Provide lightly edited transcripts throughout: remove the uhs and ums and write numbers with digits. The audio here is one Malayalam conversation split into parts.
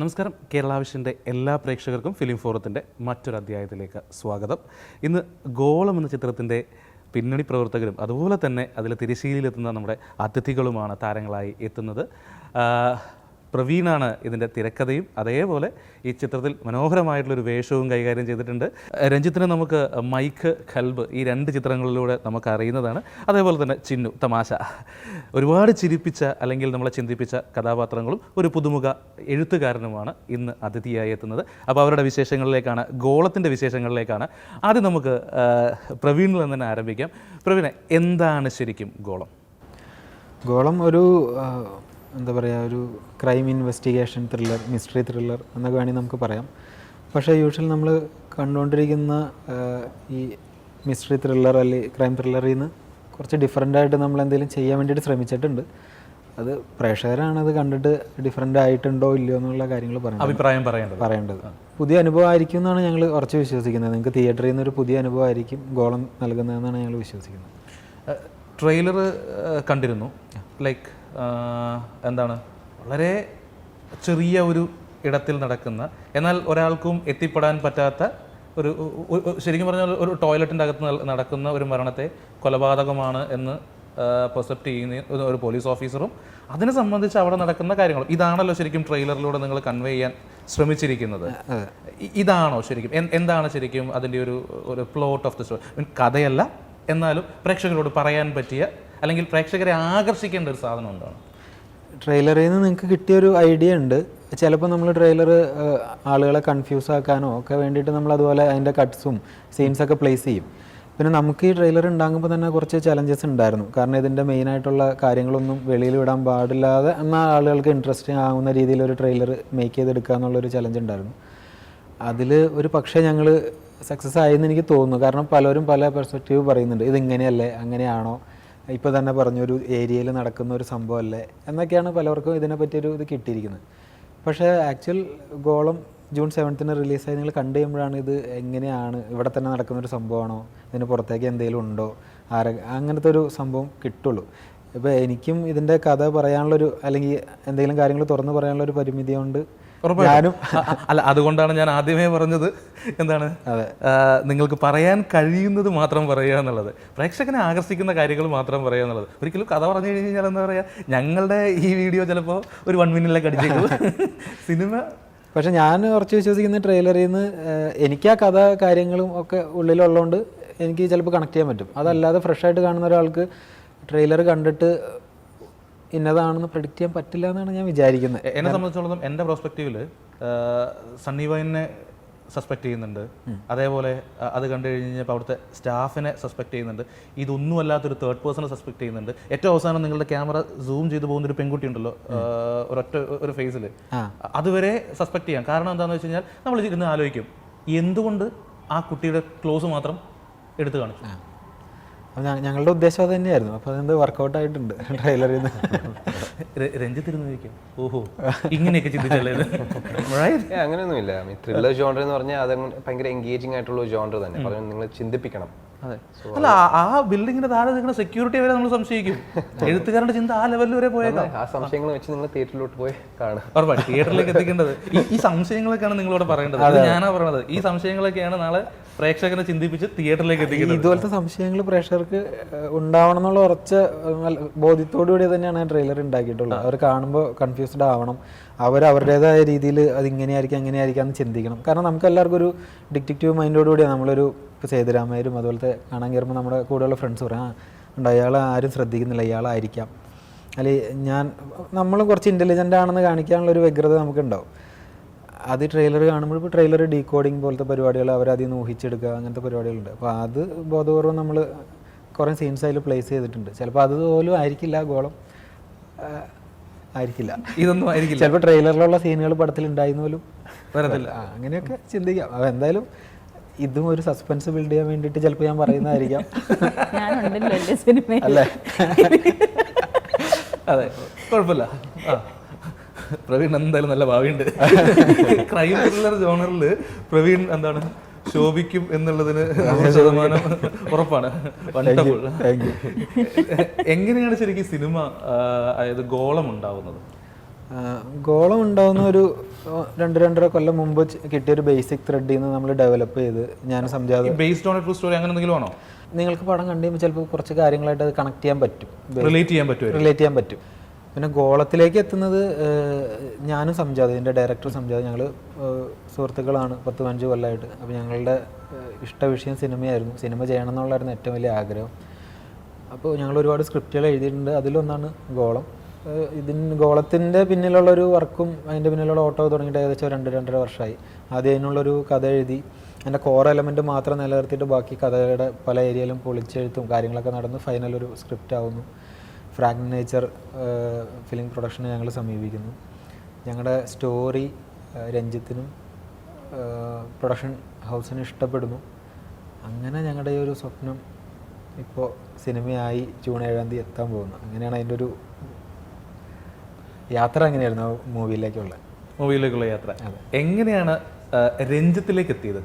നമസ്കാരം. കേരള വിഷൻ്റെ എല്ലാ പ്രേക്ഷകർക്കും ഫിലിം ഫോറത്തിൻ്റെ മറ്റൊരു അധ്യായത്തിലേക്ക് സ്വാഗതം. ഇന്ന് ഗോളം എന്ന ചിത്രത്തിൻ്റെ പിന്നണി പ്രവർത്തകരും അതുപോലെ തന്നെ അതിൽ തിരശ്ശീലയിലെത്തുന്ന നമ്മുടെ അതിഥികളുമാണ് താരങ്ങളായി എത്തുന്നത്. പ്രവീണാണ് ഇതിൻ്റെ തിരക്കഥയും അതേപോലെ ഈ ചിത്രത്തിൽ മനോഹരമായിട്ടുള്ളൊരു വേഷവും കൈകാര്യം ചെയ്തിട്ടുണ്ട്. രഞ്ജിത്തിനെ നമുക്ക് മൈക്ക്, ഖൽബ് ഈ രണ്ട് ചിത്രങ്ങളിലൂടെ നമുക്ക് അറിയുന്നതാണ്. അതേപോലെ തന്നെ ചിന്നു, തമാശ, ഒരുപാട് ചിരിപ്പിച്ച അല്ലെങ്കിൽ നമ്മളെ ചിന്തിപ്പിച്ച കഥാപാത്രങ്ങളും ഒരു പുതുമുഖ എഴുത്തുകാരനുമാണ് ഇന്ന് അതിഥിയായി എത്തുന്നത്. അപ്പോൾ അവരുടെ വിശേഷങ്ങളിലേക്കാണ്, ഗോളത്തിൻ്റെ വിശേഷങ്ങളിലേക്കാണ് ആദ്യം നമുക്ക് പ്രവീണിൽ നിന്ന് തന്നെ ആരംഭിക്കാം. പ്രവീണ, എന്താണ് ശരിക്കും ഗോളം? ഗോളം ഒരു എന്താ പറയുക, ഒരു crime investigation thriller, mystery thriller എന്നൊക്കെ വേണമെങ്കിൽ നമുക്ക് പറയാം. പക്ഷേ യൂഷ്വൽ നമ്മൾ കണ്ടുകൊണ്ടിരിക്കുന്ന ഈ മിസ്റ്ററി ത്രില്ലർ അല്ലെങ്കിൽ ക്രൈം ത്രില്ലറിൽ നിന്ന് കുറച്ച് ഡിഫറെൻ്റായിട്ട് നമ്മൾ എന്തെങ്കിലും ചെയ്യാൻ വേണ്ടിയിട്ട് ശ്രമിച്ചിട്ടുണ്ട്. അത് പ്രേക്ഷകരാണ് അത് കണ്ടിട്ട് ഡിഫറെൻ്റ് ആയിട്ടുണ്ടോ ഇല്ലയോ എന്നുള്ള കാര്യങ്ങൾ പറയേണ്ടത്. പുതിയ അനുഭവമായിരിക്കും എന്നാണ് ഞങ്ങൾ ഉറച്ച് വിശ്വസിക്കുന്നത്. നിങ്ങൾക്ക് തിയേറ്ററിൽ നിന്നൊരു പുതിയ അനുഭവമായിരിക്കും ഗോളം നൽകുന്നതെന്നാണ് ഞങ്ങൾ വിശ്വസിക്കുന്നത്. ട്രെയിലർ കണ്ടിരുന്നു. ലൈക്ക് എന്താണ്, വളരെ ചെറിയ ഒരു ഇടത്തിൽ നടക്കുന്ന, എന്നാൽ ഒരാൾക്കും എത്തിപ്പെടാൻ പറ്റാത്ത ഒരു ശരിക്കും പറഞ്ഞാൽ ഒരു ടോയ്ലറ്റിൻ്റെ അകത്ത് നടക്കുന്ന ഒരു മരണത്തെ കൊലപാതകമാണ് എന്ന് പെർസെപ്റ്റ് ചെയ്യുന്ന ഒരു പോലീസ് ഓഫീസറും അതിനെ സംബന്ധിച്ച് അവിടെ നടക്കുന്ന കാര്യങ്ങളും ഇതാണല്ലോ ശരിക്കും ട്രെയിലറിലൂടെ നിങ്ങൾ കൺവേ ചെയ്യാൻ ശ്രമിച്ചിരിക്കുന്നത്. ഇതാണോ ശരിക്കും, എന്താണ് ശരിക്കും അതിൻ്റെ ഒരു പ്ലോട്ട് ഓഫ് ദി സ്റ്റോറി? കഥയല്ല, എന്നാലും പ്രേക്ഷകരോട് പറയാൻ പറ്റിയ അല്ലെങ്കിൽ പ്രേക്ഷകരെ ആകർഷിക്കേണ്ട ഒരു സാധനം എന്താണ്? ട്രെയിലറിൽ നിന്ന് നിങ്ങൾക്ക് കിട്ടിയൊരു ഐഡിയ ഉണ്ട്. ചിലപ്പോൾ നമ്മൾ ട്രെയിലർ ആളുകളെ കൺഫ്യൂസ് ആക്കാനോ ഒക്കെ വേണ്ടിയിട്ട് നമ്മൾ അതുപോലെ അതിൻ്റെ കട്ട്സും സീൻസൊക്കെ പ്ലേസ് ചെയ്യും. പിന്നെ നമുക്ക് ഈ ട്രെയിലർ ഉണ്ടാകുമ്പോൾ തന്നെ കുറച്ച് ചലഞ്ചസ് ഉണ്ടായിരുന്നു. കാരണം ഇതിൻ്റെ മെയിനായിട്ടുള്ള കാര്യങ്ങളൊന്നും വെളിയിൽ വിടാൻ പാടില്ലാതെ എന്നാൽ ആളുകൾക്ക് ഇൻട്രസ്റ്റിംഗ് ആകുന്ന രീതിയിൽ ഒരു ട്രെയിലർ മേക്ക് ചെയ്തെടുക്കുക എന്നുള്ളൊരു ചലഞ്ച് ഉണ്ടായിരുന്നു. അതിൽ ഒരു പക്ഷേ ഞങ്ങൾ സക്സസ് ആയെന്ന് എനിക്ക് തോന്നുന്നു. കാരണം പലരും പല പെർസ്പെക്റ്റീവ് പറയുന്നുണ്ട്. ഇതിങ്ങനെയല്ലേ, അങ്ങനെയാണോ, ഇപ്പോൾ തന്നെ പറഞ്ഞൊരു ഏരിയയിൽ നടക്കുന്ന ഒരു സംഭവമല്ലേ എന്നൊക്കെയാണ് പലർക്കും ഇതിനെ പറ്റിയൊരു ഇത് കിട്ടിയിരിക്കുന്നത്. പക്ഷേ ആക്ച്വൽ ഗോളം ജൂൺ 7 റിലീസായി നിങ്ങൾ കണ്ടു കഴിയുമ്പോഴാണ് ഇത് എങ്ങനെയാണ്, ഇവിടെ തന്നെ നടക്കുന്നൊരു സംഭവമാണോ, ഇതിന് പുറത്തേക്ക് എന്തെങ്കിലും ഉണ്ടോ, അങ്ങനത്തെ ഒരു സംഭവം കിട്ടുള്ളൂ. ഇപ്പോൾ എനിക്കും ഇതിൻ്റെ കഥ പറയാനുള്ളൊരു അല്ലെങ്കിൽ എന്തെങ്കിലും കാര്യങ്ങൾ തുറന്ന് പറയാനുള്ളൊരു പരിമിതി കൊണ്ട് ഞാനും അല്ല, അതുകൊണ്ടാണ് ഞാൻ ആദ്യമേ പറഞ്ഞത് എന്താണ്, നിങ്ങൾക്ക് പറയാൻ കഴിയുന്നത് മാത്രം പറയുക എന്നുള്ളത്, പ്രേക്ഷകനെ ആകർഷിക്കുന്ന കാര്യങ്ങൾ മാത്രം പറയുക എന്നുള്ളത്. ഒരിക്കലും കഥ പറഞ്ഞു കഴിഞ്ഞാൽ എന്താ പറയുക, ഞങ്ങളുടെ ഈ വീഡിയോ ചിലപ്പോൾ ഒരു 1 മിനിറ്റിലേക്ക് അടിച്ചേക്കും സിനിമ. പക്ഷെ ഞാൻ ഉറച്ചു വിശ്വസിക്കുന്ന ട്രെയിലറിൽ നിന്ന് എനിക്ക് ആ കഥ കാര്യങ്ങളും ഒക്കെ ഉള്ളിലുള്ളതുകൊണ്ട് എനിക്ക് ചിലപ്പോൾ കണക്ട് ചെയ്യാൻ പറ്റും. അതല്ലാതെ ഫ്രഷായിട്ട് കാണുന്ന ഒരാൾക്ക് ട്രെയിലർ കണ്ടിട്ട് ഇന്നതാണെന്ന് പ്രെഡിക്റ്റ് ചെയ്യാൻ പറ്റില്ല എന്നാണ് ഞാൻ വിചാരിക്കുന്നത്. എന്നെ സംബന്ധിച്ചിടത്തോളം എൻ്റെ പ്രോസ്പെക്റ്റീവിൽ സണ്ണി വൈനെ സസ്പെക്ട് ചെയ്യുന്നുണ്ട്. അതേപോലെ അത് കണ്ടു കഴിഞ്ഞപ്പോൾ അവിടുത്തെ സ്റ്റാഫിനെ സസ്പെക്ട് ചെയ്യുന്നുണ്ട്. ഇതൊന്നും അല്ലാത്തൊരു തേർഡ് പേഴ്സണെ സസ്പെക്ട് ചെയ്യുന്നുണ്ട്. ഏറ്റവും അവസാനം നിങ്ങളുടെ ക്യാമറ സൂം ചെയ്ത് പോകുന്നൊരു പെൺകുട്ടി ഉണ്ടല്ലോ ഒരൊറ്റ ഒരു ഫേസിൽ, അതുവരെ സസ്പെക്ട് ചെയ്യാം. കാരണം എന്താണെന്ന് വെച്ച് കഴിഞ്ഞാൽ നമ്മൾ ഇരുന്ന് ആലോചിക്കും, എന്തുകൊണ്ട് ആ കുട്ടിയുടെ ക്ലോസ് മാത്രം എടുത്തു കാണിച്ചു. ഞങ്ങളുടെ ഉദ്ദേശം അത് തന്നെയായിരുന്നു. അപ്പോൾ അതെന്ത് വർക്കൗട്ട് ആയിട്ടുണ്ട് ട്രെയിലറിൽ നിന്ന്. രഞ്ജിത്തിരുന്ന് ചോദിക്കും, ഓഹോ ഇങ്ങനെയൊക്കെ ചിന്തിച്ചല്ലേ? അങ്ങനെയൊന്നുമില്ല. ത്രില്ലർ ജോണർ എന്ന് പറഞ്ഞാൽ അത് ഭയങ്കര എൻഗേജിംഗ് ആയിട്ടുള്ള ജോണർ തന്നെ. നിങ്ങൾ ചിന്തിപ്പിക്കണം. അല്ല, ആ ബിൽഡിങ്ങിന്റെ താഴെ നിങ്ങളുടെ സെക്യൂരിറ്റി വരെ നമ്മൾ സംശയിക്കും. എഴുത്തുകാരുടെ ചിന്ത ആ ലെവലിൽ വരെ പോയേക്കാം. ആ സംശയങ്ങൾ വെച്ച് നിങ്ങൾ തിയേറ്ററിലോട്ട് പോയി കാണുക. ഉറപ്പാണ് തിയേറ്ററിലേക്ക് എത്തിക്കേണ്ടത്. ഈ സംശയങ്ങളൊക്കെയാണ് നിങ്ങളോട് പറയേണ്ടത്. അത് ഞാനാ പറയണത്. ഈ സംശയങ്ങളൊക്കെയാണ് നാളെ പ്രേക്ഷകനെ ചിന്തിപ്പിച്ച് തിയേറ്ററിലേക്ക് എത്തിക്കുന്നത്. ഇതുപോലത്തെ സംശയങ്ങൾ പ്രേക്ഷകർക്ക് ഉണ്ടാവണം എന്നുള്ള ഉറച്ച ബോധ്യത്തോടു കൂടി തന്നെയാണ് ആ ട്രെയിലർ ഉണ്ടാക്കിയിട്ടുള്ളത്. അവർ കാണുമ്പോൾ കൺഫ്യൂസ്ഡ് ആവണം, അവരുടേതായ രീതിയിൽ അതിങ്ങനെയായിരിക്കും അങ്ങനെയായിരിക്കാം എന്ന് ചിന്തിക്കണം. കാരണം നമുക്ക് എല്ലാവർക്കും ഒരു ഡിറ്റക്റ്റീവ് മൈൻഡോടുകൂടിയാണ് നമ്മളൊരു ഇപ്പോൾ സേതുരാമയ്യരും അതുപോലത്തെ കാണാൻ കയറുമ്പോൾ നമ്മുടെ കൂടെയുള്ള ഫ്രണ്ട്സ് പറയാം, ഉണ്ട് അയാൾ ആരും ശ്രദ്ധിക്കുന്നില്ല, ഇയാളായിരിക്കാം, അല്ലെങ്കിൽ നമ്മൾ കുറച്ച് ഇൻ്റലിജൻ്റ് ആണെന്ന് കാണിക്കാനുള്ളൊരു വ്യഗ്രത നമുക്കുണ്ടാവും. അത് ട്രെയിലർ കാണുമ്പോൾ ഇപ്പോൾ ട്രെയിലർ ഡീകോഡിങ് പോലത്തെ പരിപാടികൾ അവരതിൽ നിന്ന് ഊഹിച്ചെടുക്കുക, അങ്ങനത്തെ പരിപാടികളുണ്ട്. അപ്പോൾ അത് ബോധപൂർവ്വം നമ്മൾ കുറേ സീൻസ് അതിൽ പ്ലേസ് ചെയ്തിട്ടുണ്ട്. ചിലപ്പോൾ അതുപോലും ആയിരിക്കില്ല ഗോളം, ആയിരിക്കില്ല, ഇതൊന്നും ആയിരിക്കില്ല. ചിലപ്പോൾ ട്രെയിലറിലുള്ള സീനുകൾ പടത്തിൽ ഉണ്ടായിരുന്നു പോലും വരത്തില്ല. അങ്ങനെയൊക്കെ ചിന്തിക്കാം. അപ്പോൾ എന്തായാലും ഇതും ഒരു സസ്പെൻസ് ബിൽഡ് ചെയ്യാൻ വേണ്ടിയിട്ട് ചിലപ്പോൾ ഞാൻ പറയുന്നതായിരിക്കാം. അല്ലേ? അതെ, കുഴപ്പമില്ല. പ്രവീൺ എന്തായാലും നല്ല ഭാവിയുണ്ട്. ക്രൈം ത്രില്ലർ ജോണറിൽ പ്രവീൺ എന്താണ് ശോഭിക്കും എന്നുള്ളതിന് 100% ഉറപ്പാണ്. വണ്ടർഫുൾ. എങ്ങനെയാണ് ശരിക്കും സിനിമ, അതായത് ഗോളം ഉണ്ടാവുന്നത്? ഗോളം ഉണ്ടാകുന്ന ഒരു 2-2.5 കൊല്ലം മുമ്പ് കിട്ടിയൊരു ബേസിക് ത്രെഡിൽ നിന്ന് നമ്മൾ ഡെവലപ്പ് ചെയ്ത് ഞാൻ Samjad based on a true story അങ്ങനെ എന്തെങ്കിലും ആണോ? നിങ്ങൾക്ക് പടം കണ്ടു കഴിയുമ്പോൾ ചിലപ്പോൾ കുറച്ച് കാര്യങ്ങളായിട്ട് അത് കണക്ട് ചെയ്യാൻ പറ്റും, റിലേറ്റ് ചെയ്യാൻ പറ്റുമോ? റിലേറ്റ് ചെയ്യാൻ പറ്റും. പിന്നെ ഗോളത്തിലേക്ക് എത്തുന്നത് ഞാനും സംജാത്, ഇതിൻ്റെ ഡയറക്ടർ സംജാത്, ഞങ്ങൾ സുഹൃത്തുക്കളാണ് 10-15 കൊല്ലമായിട്ട്. അപ്പോൾ ഞങ്ങളുടെ ഇഷ്ട വിഷയം സിനിമയായിരുന്നു, സിനിമ ചെയ്യണം എന്നുള്ളതായിരുന്നു ഏറ്റവും വലിയ ആഗ്രഹം. അപ്പോൾ ഞങ്ങൾ ഒരുപാട് സ്ക്രിപ്റ്റുകൾ എഴുതിയിട്ടുണ്ട്, അതിലൊന്നാണ് ഗോളം. ഗോളത്തിൻ്റെ പിന്നിലുള്ളൊരു വർക്കും അതിൻ്റെ പിന്നിലുള്ള ഓട്ടോ തുടങ്ങിയിട്ട് ഏകദേശം 2-2.5 വർഷമായി. ആദ്യം അതിനുള്ളൊരു കഥ എഴുതി, അതിൻ്റെ കോർ എലമെൻറ്റ് മാത്രം നിലനിർത്തിയിട്ട് ബാക്കി കഥയുടെ പല ഏരിയയിലും പൊളിച്ചെഴുത്തും കാര്യങ്ങളൊക്കെ നടന്ന് ഫൈനലൊരു സ്ക്രിപ്റ്റ് ആവുന്നു. ഫ്രാഗ്മെന്റ് നേച്ചർ ഫിലിം പ്രൊഡക്ഷനെ ഞങ്ങൾ സമീപിക്കുന്നു. ഞങ്ങളുടെ സ്റ്റോറി രഞ്ജിത്തിനും പ്രൊഡക്ഷൻ ഹൗസിനും ഇഷ്ടപ്പെടുന്നു. അങ്ങനെ ഞങ്ങളുടെ ഈ ഒരു സ്വപ്നം ഇപ്പോൾ സിനിമയായി ജൂൺ 7 എത്താൻ പോകുന്നു. അങ്ങനെയാണ് അതിൻ്റെ ഒരു യാത്ര. അങ്ങനെയായിരുന്നു മൂവിയിലേക്കുള്ള യാത്ര. എങ്ങനെയാണ് രഞ്ജിത്തിലേക്ക് എത്തിയത്?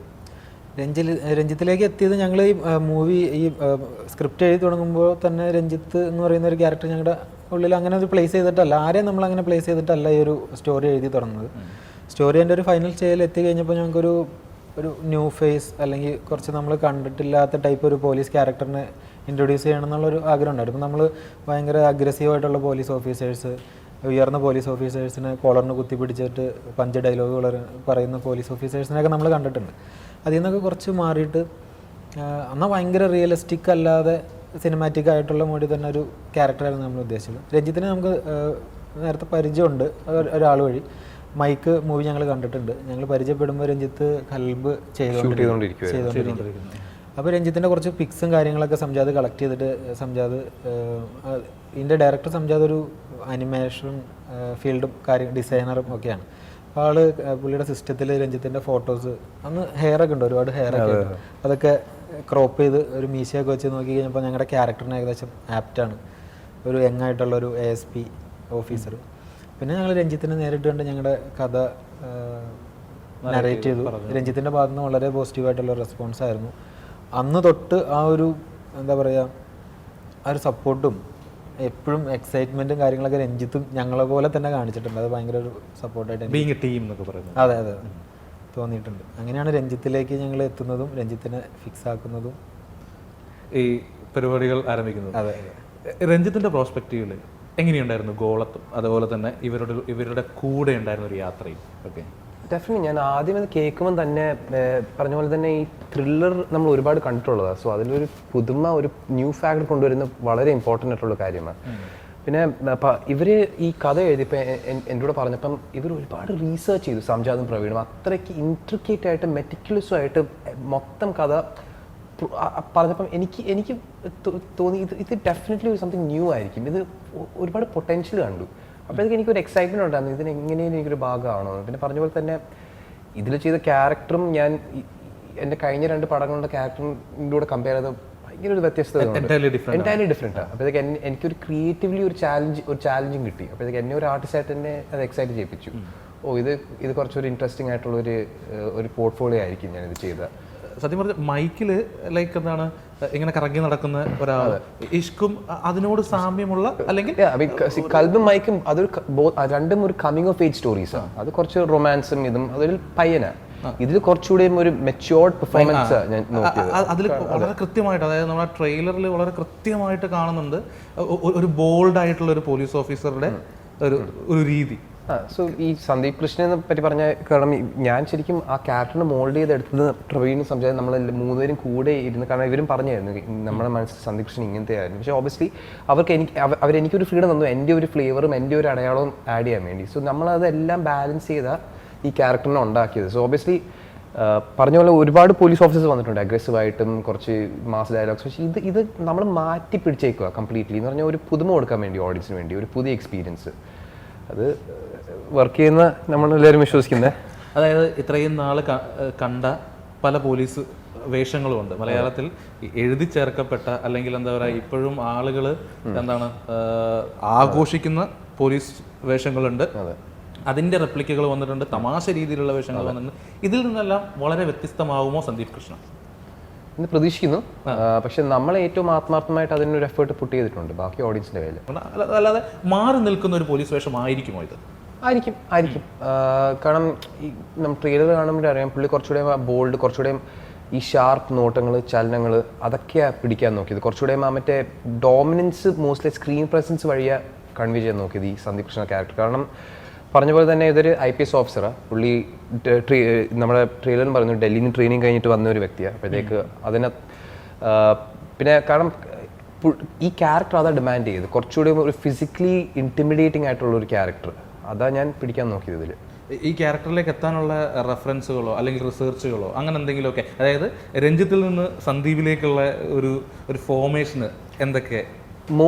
രഞ്ജിത്തിലേക്ക് എത്തിയത് ഞങ്ങൾ ഈ മൂവി ഈ സ്ക്രിപ്റ്റ് എഴുതി തുടങ്ങുമ്പോൾ തന്നെ രഞ്ജിത്ത് എന്ന് പറയുന്ന ഒരു ക്യാരക്ടർ ഞങ്ങളുടെ ഉള്ളിൽ അങ്ങനെ ഒരു പ്ലേസ് ചെയ്തിട്ടല്ല, ആരെയും നമ്മൾ അങ്ങനെ പ്ലേസ് ചെയ്തിട്ടല്ല ഈ ഒരു സ്റ്റോറി എഴുതി തുടങ്ങുന്നത്. സ്റ്റോറി എൻ്റെ ഒരു ഫൈനൽ സ്റ്റേജിൽ എത്തി കഴിഞ്ഞപ്പോൾ ഞങ്ങൾക്കൊരു ന്യൂ ഫേസ് അല്ലെങ്കിൽ കുറച്ച് നമ്മൾ കണ്ടിട്ടില്ലാത്ത ടൈപ്പ് ഒരു പോലീസ് ക്യാരക്ടറിനെ ഇൻട്രൊഡ്യൂസ് ചെയ്യണം എന്നുള്ളൊരു ആഗ്രഹം ഉണ്ടായിരുന്നു. നമ്മൾ ഭയങ്കര അഗ്രസീവായിട്ടുള്ള പോലീസ് ഓഫീസേഴ്സ്, ഉയർന്ന പോലീസ് ഓഫീസേഴ്സിനെ കോളറിന് കുത്തിപ്പിടിച്ചിട്ട് പഞ്ച് ഡയലോഗുകൾ പറയുന്ന പോലീസ് ഓഫീസേഴ്സിനെയൊക്കെ നമ്മൾ കണ്ടിട്ടുണ്ട്. അതിൽ നിന്നൊക്കെ കുറച്ച് മാറിയിട്ട് എന്നാൽ ഭയങ്കര റിയലിസ്റ്റിക് അല്ലാതെ സിനിമാറ്റിക് ആയിട്ടുള്ള മോഡി തന്നെ ഒരു ക്യാരക്ടറായിരുന്നു നമ്മൾ ഉദ്ദേശിച്ചത്. രഞ്ജിത്തിനെ നമുക്ക് നേരത്തെ പരിചയമുണ്ട് ഒരാൾ വഴി. മൈക്ക് മൂവി ഞങ്ങൾ കണ്ടിട്ടുണ്ട്. ഞങ്ങൾ പരിചയപ്പെടുമ്പോൾ രഞ്ജിത്ത് കൽബ് ചെയ്തുകൊണ്ടിരിക്കുന്നു. അപ്പോൾ രഞ്ജിത്തിൻ്റെ കുറച്ച് പിക്സും കാര്യങ്ങളൊക്കെ സംജാത് കളക്ട് ചെയ്തിട്ട് ഇതിൻ്റെ ഡയറക്ടർ സംജാത് ഒരു അനിമേഷൻ ഫീൽഡും ഡിസൈനറും ഒക്കെയാണ്. അപ്പോൾ പുള്ളിയുടെ സിസ്റ്റത്തിൽ രഞ്ജിത്തിൻ്റെ ഫോട്ടോസ് അന്ന് ഹെയറൊക്കെ ഉണ്ട്, ഒരുപാട് ഹെയറൊക്കെ ഉണ്ട്. അതൊക്കെ ക്രോപ്പ് ചെയ്ത് ഒരു മീശയൊക്കെ വെച്ച് നോക്കി കഴിഞ്ഞപ്പോൾ ഞങ്ങളുടെ ക്യാരക്ടറിന് ഏകദേശം ആപ്റ്റാണ്, ഒരു യങ്ങായിട്ടുള്ളൊരു ASP ഓഫീസർ. പിന്നെ ഞങ്ങൾ രഞ്ജിത്തിനെ നേരിട്ട് കണ്ട് ഞങ്ങളുടെ കഥ നറേറ്റ് ചെയ്തു. രഞ്ജിത്തിൻ്റെ ഭാഗത്ത് നിന്ന് വളരെ പോസിറ്റീവായിട്ടുള്ള റെസ്പോൺസ് ആയിരുന്നു. അന്ന് തൊട്ട് ആ ഒരു എന്താ പറയുക, ആ ഒരു സപ്പോർട്ടും എപ്പോഴും എക്സൈറ്റ്മെൻറ്റും കാര്യങ്ങളൊക്കെ രഞ്ജിത്തും ഞങ്ങളെ പോലെ തന്നെ കാണിച്ചിട്ടുണ്ട്. അത് ഭയങ്കര ഒരു സപ്പോർട്ടായിട്ട് ടീം എന്നൊക്കെ പറയുന്നത്. അതെ തോന്നിയിട്ടുണ്ട്. അങ്ങനെയാണ് രഞ്ജിത്തിലേക്ക് ഞങ്ങൾ എത്തുന്നതും രഞ്ജിത്തിനെ ഫിക്സ് ആക്കുന്നതും ഈ പരിപാടികൾ ആരംഭിക്കുന്നത്. അതെ. രഞ്ജിത്തിൻ്റെ പ്രോസ്പെക്റ്റീവിൽ എങ്ങനെയുണ്ടായിരുന്നു ഗോളത്തും അതുപോലെ തന്നെ ഇവരുടെ കൂടെ ഉണ്ടായിരുന്ന ഒരു യാത്രയും ഒക്കെ? ഡെഫിനറ്റ്ലി ഞാൻ ആദ്യം അത് കേൾക്കുമ്പോൾ തന്നെ പറഞ്ഞ പോലെ തന്നെ ഈ ത്രില്ലർ നമ്മൾ ഒരുപാട് കണ്ടിട്ടുള്ളതാണ്. സോ അതിലൊരു പുതുമ, ഒരു ന്യൂ ഫാക്ടർ കൊണ്ടുവരുന്ന വളരെ ഇമ്പോർട്ടൻ്റ് ആയിട്ടുള്ള കാര്യമാണ്. പിന്നെ ഇവർ ഈ കഥ എഴുതിയപ്പോൾ എൻ്റെ കൂടെ പറഞ്ഞപ്പം ഇവർ ഒരുപാട് റീസേർച്ച് ചെയ്തു, സംജാതും പ്രവീണും. അത്രയ്ക്ക് ഇൻട്രിക്കേറ്റ് ആയിട്ട് മെറ്റിക്കുലസും ആയിട്ട് മൊത്തം കഥ പറഞ്ഞപ്പം എനിക്ക് തോന്നി ഇത് ഡെഫിനറ്റ്ലി സംതിങ് ന്യൂ ആയിരിക്കും, ഇത് ഒരുപാട് പൊട്ടൻഷ്യൽ കണ്ടു. അപ്പോഴത്തേക്ക് എനിക്കൊരു എക്സൈറ്റ്മെൻറ്റ് ഉണ്ടായിരുന്നു, ഇതിന് എങ്ങനെയും എനിക്കൊരു ഭാഗമാണോ. പിന്നെ പറഞ്ഞ പോലെ തന്നെ ഇതിൽ ചെയ്ത ക്യാരക്ടറും ഞാൻ എൻ്റെ കഴിഞ്ഞ 2 പടങ്ങളുടെ ക്യാരക്ടറിൻ്റെ കൂടെ കമ്പയർ ചെയ്ത് ഭയങ്കര ഒരു വ്യത്യസ്തത, എൻറ്റയർലി ഡിഫറെൻറ്റാണ്. അപ്പോഴത്തേക്ക് എനിക്കൊരു ക്രിയേറ്റീവ്ലി ഒരു ചാലഞ്ചും കിട്ടി. അപ്പോഴത്തേക്ക് എന്നെ ഒരു ആർട്ടിസ്റ്റായിട്ട് തന്നെ അത് എക്സൈറ്റ് ചെയ്യിപ്പിച്ചു. ഇത് കുറച്ചൊരു ഇൻട്രസ്റ്റിംഗ് ആയിട്ടുള്ള ഒരു പോർട്ട്ഫോളിയോ ആയിരിക്കും ഞാനിത് ചെയ്തത്. സത്യം പറഞ്ഞ മൈക്കിൽ ലൈക്ക് എന്താണ് ഇങ്ങനെ കറങ്ങി നടക്കുന്ന ഒരാൾ, ഇഷ്കും അതിനോട് സാമ്യമുള്ള അല്ലെങ്കിൽ കൽബും മൈക്കും അതൊരു രണ്ടും ഒരു കമ്മിങ് ഓഫ് ഏജ് സ്റ്റോറീസാണ്. അത് കുറച്ച് റൊമാൻസും ഇതും അതൊരു പയ്യനാണ്. ഇതിൽ കുറച്ചുകൂടെയും ഒരു മെച്യൂർഡ് പെർഫോമൻസ് ഞാൻ നോക്കിയത്. അതിൽ വളരെ കൃത്യമായിട്ട്, അതായത് നമ്മുടെ ട്രെയിലറിൽ വളരെ കൃത്യമായിട്ട് കാണുന്നുണ്ട് ഒരു ബോൾഡ് ആയിട്ടുള്ള ഒരു പോലീസ് ഓഫീസറുടെ ഒരു രീതി. സോ ഈ സന്ദീപ് കൃഷ്ണനെ പറ്റി പറഞ്ഞ കാരണം ഞാൻ ശരിക്കും ആ ക്യാരക്ടറിനെ മോൾഡ് ചെയ്തെടുത്തത് പ്രവീണും സംജാതും നമ്മൾ 3 പേരും കൂടെ ഇരുന്ന്, കാരണം ഇവരും പറഞ്ഞായിരുന്നു നമ്മുടെ മനസ്സിൽ സന്ദീപ് കൃഷ്ണൻ ഇങ്ങനത്തെ ആയിരുന്നു. പക്ഷേ ഓബിയസ്ലി അവരെനിക്കൊരു ഫ്രീഡം തന്നു, എൻ്റെ ഒരു ഫ്ലേവറും എൻ്റെ ഒരു അടയാളവും ആഡ് ചെയ്യാൻ വേണ്ടി. സോ നമ്മളതെല്ലാം ബാലൻസ് ചെയ്താൽ ഈ ക്യാരക്ടറിനെ ഉണ്ടാക്കിയത്. സോ ഓബിയസ്ലി പറഞ്ഞ പോലെ ഒരുപാട് പോലീസ് ഓഫീസേഴ്സ് വന്നിട്ടുണ്ട് അഗ്രസീവായിട്ടും കുറച്ച് മാസ് ഡയലോഗ്സ്. പക്ഷേ ഇത് നമ്മൾ മാറ്റി പിടിച്ചേക്കുക കംപ്ലീറ്റ്ലി എന്ന് പറഞ്ഞാൽ ഒരു പുതുമ കൊടുക്കാൻ വേണ്ടി, ഓഡിയൻസിന് വേണ്ടി ഒരു പുതിയ എക്സ്പീരിയൻസ്. അത് വർക്ക് ചെയ്യുന്ന നമ്മളെല്ലാവരും വിശ്വസിക്കുന്നത്. അതായത് ഇത്രയും നാൾ കണ്ട പല പോലീസ് വേഷങ്ങളുമുണ്ട് മലയാളത്തിൽ എഴുതി ചേർക്കപ്പെട്ട, അല്ലെങ്കിൽ എന്താ പറയുക ഇപ്പോഴും ആളുകൾ എന്താണ് ആഘോഷിക്കുന്ന പോലീസ് വേഷങ്ങളുണ്ട്, അതിൻ്റെ റെപ്ലിക്കുകൾ വന്നിട്ടുണ്ട്, തമാശ രീതിയിലുള്ള വേഷങ്ങൾ വന്നിട്ടുണ്ട്. ഇതിൽ നിന്നെല്ലാം വളരെ വ്യത്യസ്തമാകുമോ സന്ദീപ് കൃഷ്ണ എന്ന് പ്രതീക്ഷിക്കുന്നു. പക്ഷെ നമ്മൾ ഏറ്റവും ആത്മാർത്ഥമായിട്ട് അതിനൊരു എഫേർട്ട് പുട്ട് ചെയ്തിട്ടുണ്ട് ബാക്കി ഓഡിയൻസിന്റെ കയ്യിൽ. അല്ലാതെ മാറി നിൽക്കുന്ന ഒരു പോലീസ് വേഷമായിരിക്കുമോ ഇത്? ആയിരിക്കും ആയിരിക്കും കാരണം ഈ നമ്മൾ ട്രെയിലർ കാണുമ്പോൾ അറിയാം പുള്ളി കുറച്ചുകൂടെ ബോൾഡ്, കുറച്ചുകൂടെ ഈ ഷാർപ്പ് നോട്ടങ്ങൾ, ചലനങ്ങൾ അതൊക്കെയാണ് പിടിക്കാൻ നോക്കിയത്. കുറച്ചുകൂടെ മറ്റേ ഡോമിനൻസ് മോസ്റ്റ്ലി സ്ക്രീൻ പ്രസൻസ് വഴിയാണ് കൺവേ ചെയ്യാൻ നോക്കിയത് ഈ സന്ദീപ് കൃഷ്ണ ക്യാരക്ടർ. കാരണം പറഞ്ഞ പോലെ തന്നെ ഇതൊരു IPS ഓഫീസറാണ് പുള്ളി. നമ്മുടെ ട്രെയിലറിൽ പറഞ്ഞു ഡൽഹിയിൽ നിന്ന് ട്രെയിനിങ് കഴിഞ്ഞിട്ട് വന്ന ഒരു വ്യക്തിയാണ്. അപ്പോഴത്തേക്ക് പിന്നെ കാരണം ഈ ക്യാരക്ടർ അതാ ഡിമാൻഡ് ചെയ്ത്, കുറച്ചുകൂടി ഒരു ഫിസിക്കലി ഇൻറ്റിമിഡേറ്റിംഗ് ആയിട്ടുള്ള ഒരു ക്യാരക്ടർ അതാ ഞാൻ പിടിക്കാൻ നോക്കിയത് ഇതിൽ. ഈ ക്യാരക്ടറിലേക്ക് എത്താനുള്ള റെഫറൻസുകളോ അല്ലെങ്കിൽ റിസർച്ചുകളോ അങ്ങനെ എന്തെങ്കിലുമൊക്കെ, അതായത് രഞ്ജിത്തിൽ നിന്ന് സന്ദീപിലേക്കുള്ള ഒരു ഫോർമേഷന് എന്തൊക്കെ?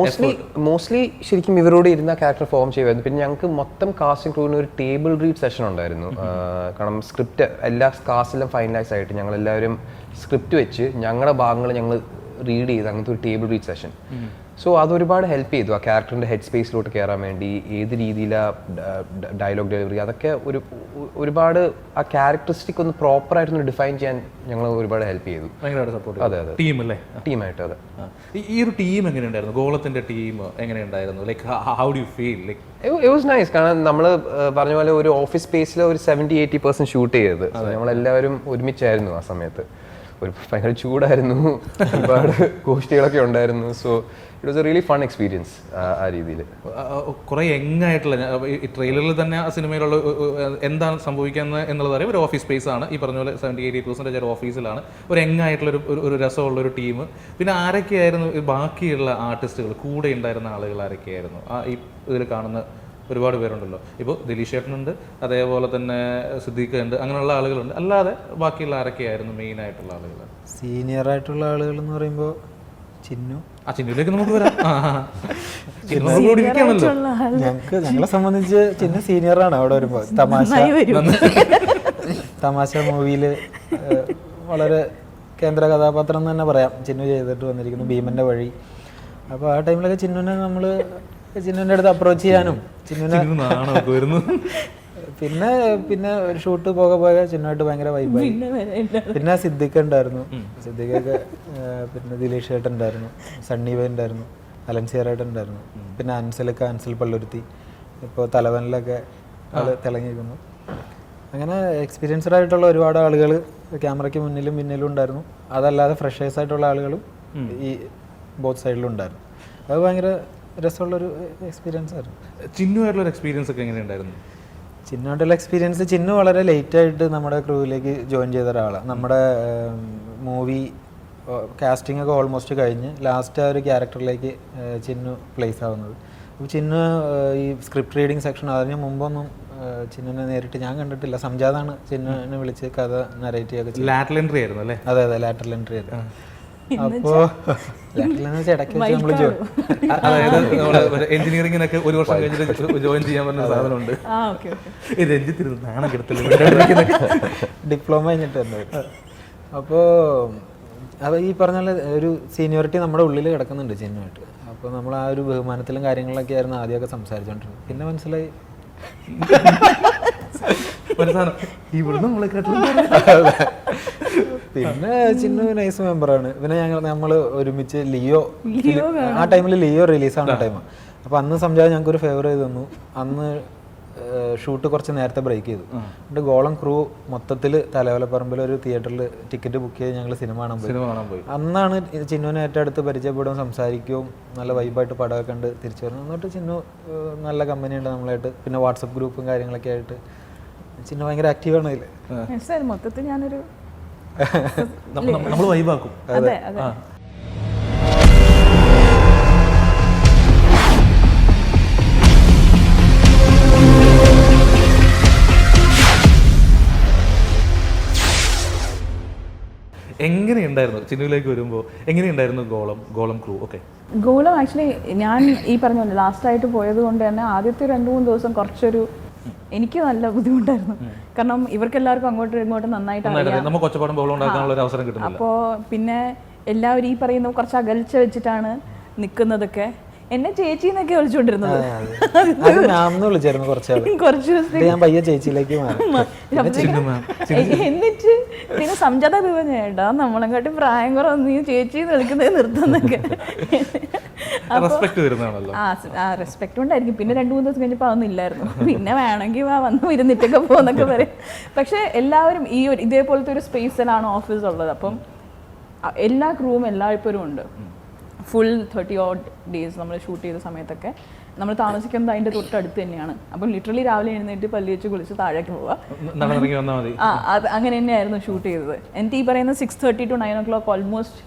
മോസ്റ്റ്ലി ശരിക്കും ഇവരോട് ഇരുന്ന ക്യാരക്ടർ ഫോം ചെയ്യുമായിരുന്നു. പിന്നെ ഞങ്ങൾക്ക് മൊത്തം കാസ്റ്റിംഗ് ക്രൂവിന് ഒരു ടേബിൾ റീഡ് സെഷൻ ഉണ്ടായിരുന്നു. കാരണം സ്ക്രിപ്റ്റ് എല്ലാ കാസ്റ്റിലും ഫൈനലൈസ് ആയിട്ട് ഞങ്ങളെല്ലാവരും സ്ക്രിപ്റ്റ് വെച്ച് ഞങ്ങളുടെ ഭാഗങ്ങൾ ഞങ്ങൾ റീഡ് ചെയ്ത് അങ്ങനത്തെ ഒരു ടേബിൾ റീഡ് സെഷൻ. സോ അതൊരുപാട് ഹെൽപ്പ് ചെയ്തു ആ ക്യാരക്ടറിൻ്റെ ഹെഡ് സ്പേസിലോട്ട് കയറാൻ വേണ്ടി. ഏത് രീതിയിലാണ് ഡയലോഗ് ഡെലിവറി അതൊക്കെ ഒരുപാട് ആ ക്യാരക്ടറിസ്റ്റിക് ഒന്ന് പ്രോപ്പറായിട്ടൊന്ന് ഡിഫൈൻ ചെയ്യാൻ ഞങ്ങൾ ഒരുപാട് ഹെൽപ്പ് ചെയ്തു. ഭയങ്കരമായിട്ട് സപ്പോർട്ട്. അതെ അതെ, ടീമല്ലേ? ടീമായിട്ട്. അതെ. ഈ ഒരു ടീം എങ്ങനെയുണ്ടായിരുന്നു? ഗോളത്തിന്റെ ടീം എങ്ങനെയുണ്ടായിരുന്നു? Like how do you feel? Like it was nice. കാരണം നമ്മൾ പറഞ്ഞ പോലെ ഒരു ഓഫീസ് സ്പേസിൽ ഒരു 70-80% ഷൂട്ട് ചെയ്തത്. നമ്മളെല്ലാവരും ഒരുമിച്ചായിരുന്നു ആ സമയത്ത്. ഒരു ഭയങ്കര ചൂടായിരുന്നു, ഒരുപാട് കോഷ്ടികളൊക്കെ ഉണ്ടായിരുന്നു. So it was A really fun experience ആ രീതിയിൽ. കുറേ യങ്ങായിട്ടുള്ള ഈ ട്രെയിലറിൽ തന്നെ ആ സിനിമയിലുള്ള എന്താണ് സംഭവിക്കുന്നത് എന്നുള്ളത് അറിയാം. ഒരു ഓഫീസ് സ്പേസ് ആണ്, ഈ പറഞ്ഞ പോലെ 70-80% ഒരു ഓഫീസിലാണ്. ഒരു യങ്ങായിട്ടുള്ള ഒരു രസമുള്ള ഒരു ടീം. പിന്നെ ആരൊക്കെയായിരുന്നു ബാക്കിയുള്ള ആർട്ടിസ്റ്റുകൾ, കൂടെ ഉണ്ടായിരുന്ന ആളുകൾ ആരൊക്കെയായിരുന്നു? ഈ ഇതിൽ കാണുന്ന ഒരുപാട് പേരുണ്ടല്ലോ. ഇപ്പോൾ ദിലീഷ് ചേട്ടനുണ്ട്, അതേപോലെ തന്നെ സിദ്ദീഖ് ഉണ്ട്, അങ്ങനെയുള്ള ആളുകളുണ്ട്. അല്ലാതെ ബാക്കിയുള്ള ആരൊക്കെയായിരുന്നു മെയിൻ ആയിട്ടുള്ള ആളുകൾ? സീനിയർ ആയിട്ടുള്ള ആളുകൾ എന്ന് പറയുമ്പോൾ ചിന്നു. ചിന്നുവിലേക്ക് നമുക്ക് വരാം. ഞങ്ങളെ സംബന്ധിച്ച് ചിന്നു സീനിയറാണ്. അവിടെ വരുമ്പോൾ തമാശ മൂവിയിൽ വളരെ കേന്ദ്ര കഥാപാത്രം എന്ന് തന്നെ പറയാം ചിന്നു ചെയ്തിട്ട് വന്നിരിക്കുന്നു, ഭീമന്റെ വഴി. അപ്പോൾ ആ ടൈമിലൊക്കെ ചിന്നുവിൻ്റെ അടുത്ത് അപ്രോച്ച് ചെയ്യാനും പിന്നെ ഒരു ഷൂട്ട് പോകെ ചിന്നുമായിട്ട് ഭയങ്കര വൈബായി. പിന്നെ സിദ്ദിഖ് ഉണ്ടായിരുന്നു, സിദ്ദിഖൊക്കെ. പിന്നെ ദിലീഷ് ചേട്ടൻ ഉണ്ടായിരുന്നു, സണ്ണി വൈ ഉണ്ടായിരുന്നു, അലൻസിയറായിട്ട് ഉണ്ടായിരുന്നു. പിന്നെ അൻസൽ പള്ളുരുത്തി ഇപ്പോൾ തലവനിലൊക്കെ ആള് തിളങ്ങിയിരിക്കുന്നു. അങ്ങനെ എക്സ്പീരിയൻസ്ഡ് ആയിട്ടുള്ള ഒരുപാട് ആളുകൾ ക്യാമറയ്ക്ക് മുന്നിലും പിന്നിലും ഉണ്ടായിരുന്നു. അതല്ലാതെ ഫ്രഷേഴ്സ് ആയിട്ടുള്ള ആളുകളും ഈ ബോത്ത് സൈഡിലും ഉണ്ടായിരുന്നു. അത് ഭയങ്കര രസമുള്ളൊരു എക്സ്പീരിയൻസ് ആയിരുന്നു. ചിന്നുമായിട്ടുള്ള എക്സ്പീരിയൻസ് ഒക്കെ എങ്ങനെയുണ്ടായിരുന്നു? ചിന്നുമായിട്ടുള്ള എക്സ്പീരിയൻസ്, ചിന്നു വളരെ ലേറ്റായിട്ട് നമ്മുടെ ക്രൂവിലേക്ക് ജോയിൻ ചെയ്ത ഒരാളാണ്. നമ്മുടെ മൂവി കാസ്റ്റിംഗ് ഒക്കെ ഓൾമോസ്റ്റ് കഴിഞ്ഞ് ലാസ്റ്റ് ആ ഒരു ക്യാരക്ടറിലേക്ക് ചിന്നു പ്ലേസ് ആവുന്നത്. അപ്പോൾ ചിന്നു ഈ സ്ക്രിപ്റ്റ് റീഡിങ് സെക്ഷൻ അതിന് മുമ്പൊന്നും ചിന്നുവിനെ നേരിട്ട് ഞാൻ കണ്ടിട്ടില്ല. സംജാതാണ് ചിന്നുവിനെ വിളിച്ച് കഥ നരേറ്റ് ചെയ്യൊക്കെ. ലാറ്ററൽ എൻട്രി ആയിരുന്നു അല്ലേ? അതെ അതെ, ലാറ്ററൽ എൻട്രി ആയിരുന്നു. അപ്പോൾ ഇടയ്ക്ക് നമ്മൾ അതായത് എഞ്ചിനീയറിംഗിനൊക്കെ ഒരു വർഷം കഴിഞ്ഞിട്ട് ജോയിൻ ചെയ്യാൻ പറഞ്ഞ സാധനമുണ്ട്. രഞ്ജിത്തിരുന്നു നാണം കിടത്തില്ല, ഡിപ്ലോമ കഴിഞ്ഞിട്ട് വന്നത്. അപ്പോൾ അത് ഈ പറഞ്ഞ ഒരു സീനിയോറിറ്റി നമ്മുടെ ഉള്ളിൽ കിടക്കുന്നുണ്ട് ചിഹ്നമായിട്ട്. അപ്പോൾ നമ്മൾ ആ ഒരു ബഹുമാനത്തിലും കാര്യങ്ങളിലൊക്കെ ആയിരുന്നു ആദ്യമൊക്കെ സംസാരിച്ചുകൊണ്ടിരുന്നത്. പിന്നെ മനസ്സിലായി പിന്നെ ചിന്നു നൈസ് മെമ്പറാണ്. പിന്നെ നമ്മൾ ഒരുമിച്ച് ലിയോ ആ ടൈമിൽ ലിയോ റിലീസാവുന്ന ടൈമാണ്. അപ്പോൾ അന്ന് സംജാവ് ഞങ്ങൾക്ക് ഒരു ഫേവർ ചെയ്ത് തന്നു. അന്ന് ഷൂട്ട് കുറച്ച് നേരത്തെ ബ്രേക്ക് ചെയ്തു. എന്നിട്ട് ഗോളം ക്രൂ മൊത്തത്തിൽ തലവലപ്പറമ്പിൽ ഒരു തിയേറ്ററിൽ ടിക്കറ്റ് ബുക്ക് ചെയ്ത് ഞങ്ങൾ സിനിമ കാണാൻ പോയി. അന്നാണ് ചിന്നുവിനെ ഏറ്റവും അടുത്ത് പരിചയപ്പെടുകയും സംസാരിക്കുകയും നല്ല വൈബായിട്ട് പടമൊക്കെ കണ്ട് തിരിച്ചു വരുന്നു. എന്നിട്ട് ചിന്നു നല്ല കമ്പനിയുണ്ട് നമ്മളായിട്ട്. പിന്നെ വാട്സപ്പ് ഗ്രൂപ്പും കാര്യങ്ങളൊക്കെ ആയിട്ട് ചിന്നു ഭയങ്കര ആക്റ്റീവാണ് അതിൽ. മൊത്തത്തിൽ ഞാനൊരു നമ്മൾ വൈബാക്കും. അതെ അതെ. എങ്ങനെയുണ്ടായിരുന്നു ചിന്നുവിലേക്ക് വരുമ്പോൾ? എങ്ങനെയുണ്ടായിരുന്നു ഗോളം ക്രൂ ഒക്കെ? ഗോളം ആക്ച്വലി ഞാൻ ഈ പറഞ്ഞ പോലെ ലാസ്റ്റായിട്ട് പോയത് കൊണ്ട് തന്നെ ആദ്യത്തെ 2-3 ദിവസം കുറച്ചൊരു എനിക്ക് നല്ല ബുദ്ധിമുട്ടായിരുന്നു. കാരണം ഇവർക്ക് എല്ലാവർക്കും അങ്ങോട്ടും ഇങ്ങോട്ടും നന്നായിട്ട് അറിയാം. അപ്പോൾ പിന്നെ എല്ലാവരും ഈ പറയുന്ന കുറച്ച് അകൽച്ച വെച്ചിട്ടാണ് നിൽക്കുന്നതൊക്കെ. എന്നെ ചേച്ചി എന്നൊക്കെ വിളിച്ചോണ്ടിരുന്നത്. എന്നിട്ട് പിന്നെ സംജാത ചേട്ടാ നമ്മളെക്കാട്ടി പ്രായം കുറവ് നീ ചേച്ചി വിളിക്കുന്നത് നിർത്തുന്നൊക്കെ. റെസ്പെക്ട് വരുന്നതാണല്ലോ. ആ റെസ്പെക്ട് ഉണ്ടായിരിക്കും. പിന്നെ 2-3 ദിവസം കഴിഞ്ഞപ്പോൾ അതൊന്നും ഇല്ലായിരുന്നു. പിന്നെ വേണമെങ്കിൽ വന്ന് ഇരുന്നിട്ടൊക്കെ പോകുന്നൊക്കെ പറയും. പക്ഷെ എല്ലാവരും ഈ ഒരു ഇതേപോലത്തെ ഒരു സ്പേസിലാണ് ഓഫീസ് ഉള്ളത്. അപ്പം എല്ലാ ക്രൂവും എല്ലായ്പ്പോഴും ഉണ്ട്. ഫുൾ 30 odd days നമ്മൾ ഷൂട്ട് ചെയ്ത സമയത്തൊക്കെ നമ്മൾ താമസിക്കുന്നത് അതിൻ്റെ തൊട്ടടുത്ത് തന്നെയാണ്. അപ്പം ലിറ്ററലി രാവിലെ എഴുന്നേറ്റ് പല്ല് വെച്ച് കുളിച്ച് താഴേക്ക് പോവുക. അത് അങ്ങനെ തന്നെയായിരുന്നു ഷൂട്ട് ചെയ്തത്. എന്നിട്ട് ഈ പറയുന്ന 6:30 to 9 o'clock almost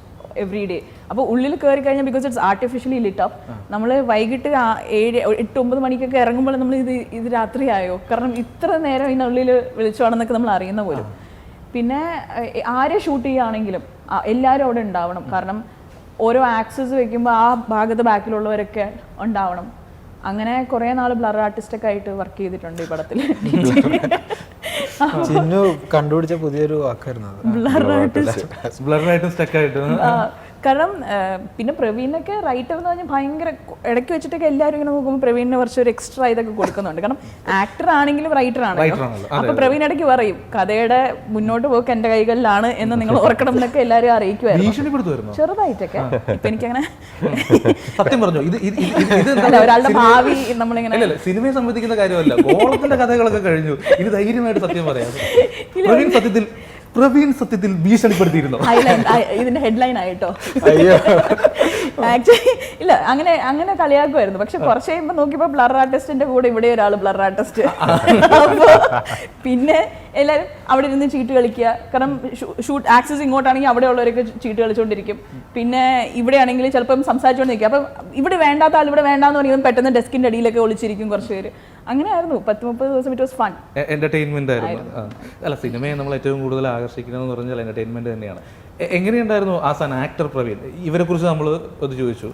every day. അപ്പോൾ ഉള്ളിൽ കയറി കഴിഞ്ഞാൽ because it's artificially lit up. നമ്മൾ വൈകിട്ട് 7-8-9 മണിക്കൊക്കെ ഇറങ്ങുമ്പോൾ നമ്മൾ ഇത് രാത്രിയായോ, കാരണം ഇത്ര നേരം ഇതിനുള്ളിൽ വിളിച്ചോണെന്നൊക്കെ നമ്മൾ അറിയുന്ന പോലും. പിന്നെ ആരെ ഷൂട്ട് ചെയ്യുകയാണെങ്കിലും എല്ലാവരും അവിടെ ഉണ്ടാവണം. കാരണം ഓരോ ആക്സസ് വെക്കുമ്പോൾ ആ ഭാഗത്ത് ബാക്കിലുള്ളവരൊക്കെ ഉണ്ടാവണം. അങ്ങനെ കുറേ നാൾ ബ്ലർ ആർട്ടിസ്റ്റൊക്കെ ആയിട്ട് വർക്ക് ചെയ്തിട്ടുണ്ട് ഈ പടത്തിൽ. ചിന്നു കണ്ടുപിടിച്ച പുതിയൊരു വാക്കായിരുന്നു ബ്ലർ ആർട്ടിസ്റ്റ്. കാരണം പിന്നെ പ്രവീണിനൊക്കെ റൈറ്റർ എന്ന് പറഞ്ഞാൽ ഭയങ്കര ഇടയ്ക്ക് വെച്ചിട്ടൊക്കെ എല്ലാവരും ഇങ്ങനെ നോക്കുമ്പോൾ പ്രവീണിന് കുറച്ച് ഒരു എക്സ്ട്രാ ഇതൊക്കെ കൊടുക്കുന്നുണ്ട്. കാരണം ആക്ടർ ആണെങ്കിലും റൈറ്റർ ആണെങ്കിലും. അപ്പൊ പ്രവീൺ ഇടയ്ക്ക് പറയും കഥയുടെ മുന്നോട്ട് പോക്ക് എന്റെ കൈകളിലാണ് എന്ന് നിങ്ങൾ ഓർക്കണം എന്നൊക്കെ എല്ലാവരും അറിയിക്കുമായിരുന്നു ചെറുതായിട്ടൊക്കെ. ഇപ്പൊ എനിക്കങ്ങനെ സത്യം പറഞ്ഞു ഒരാളുടെ ഭാവി നമ്മളിങ്ങനെ സിനിമയെ സംബന്ധിക്കുന്ന കാര്യമല്ല, ഗോളത്തിന്റെ കഥകളൊക്കെ കഴിഞ്ഞു. ഇത് ധൈര്യമായിട്ട് സത്യം പറയാം. പ്രവീൺ സത്യത്തിൽ ഭീഷണിപ്പെടുത്തിയിരുന്നു. ഇതിന്റെ ഹെഡ്ലൈൻ ആയിട്ടോ. ആക്ച്വലി ഇല്ല, അങ്ങനെ കളിയാക്കുമായിരുന്നു. പക്ഷെ കുറച്ച് കഴിയുമ്പോൾ നോക്കിയപ്പോൾ ബ്ലർ ആർട്ടിസ്റ്റിന്റെ കൂടെ ഇവിടെ ഒരാൾ ബ്ലർ ആർട്ടിസ്റ്റ്. അപ്പോൾ പിന്നെ എല്ലാവരും അവിടെ ഇരുന്ന് ചീട്ട് കളിക്കുക. കാരണം ഷൂട്ട് ആക്സസ് ഇങ്ങോട്ടാണെങ്കിൽ അവിടെ ഉള്ളവരൊക്കെ ചീട്ട് കളിച്ചുകൊണ്ടിരിക്കും. പിന്നെ ഇവിടെ ആണെങ്കിൽ ചിലപ്പം സംസാരിച്ചുകൊണ്ടിരിക്കും. അപ്പം ഇവിടെ വേണ്ടാത്ത ആൾ ഇവിടെ വേണ്ടാന്ന് പറയുമ്പോൾ പെട്ടെന്ന് ഡെസ്കിന്റെ അടിയിലൊക്കെ ഒളിച്ചിരിക്കും കുറച്ച് പേര്. അങ്ങനെയായിരുന്നു 10-30 ദിവസം. ഇറ്റ് വാസ് ഫൺ, എന്റർടൈൻമെന്റ് ആയിരുന്നു. അല്ല, സിനിമയെ നമ്മൾ ഏറ്റവും കൂടുതൽ ആകർഷിക്കുന്നതെന്ന് പറഞ്ഞാൽ എന്റർടൈൻമെന്റ് തന്നെയാണ്. എങ്ങനെയുണ്ടായിരുന്നു ആസ് ആൻ ആക്ടർ പ്രവീൺ? ഇവരെ കുറിച്ച് നമ്മൾ അത് ചോദിച്ചു,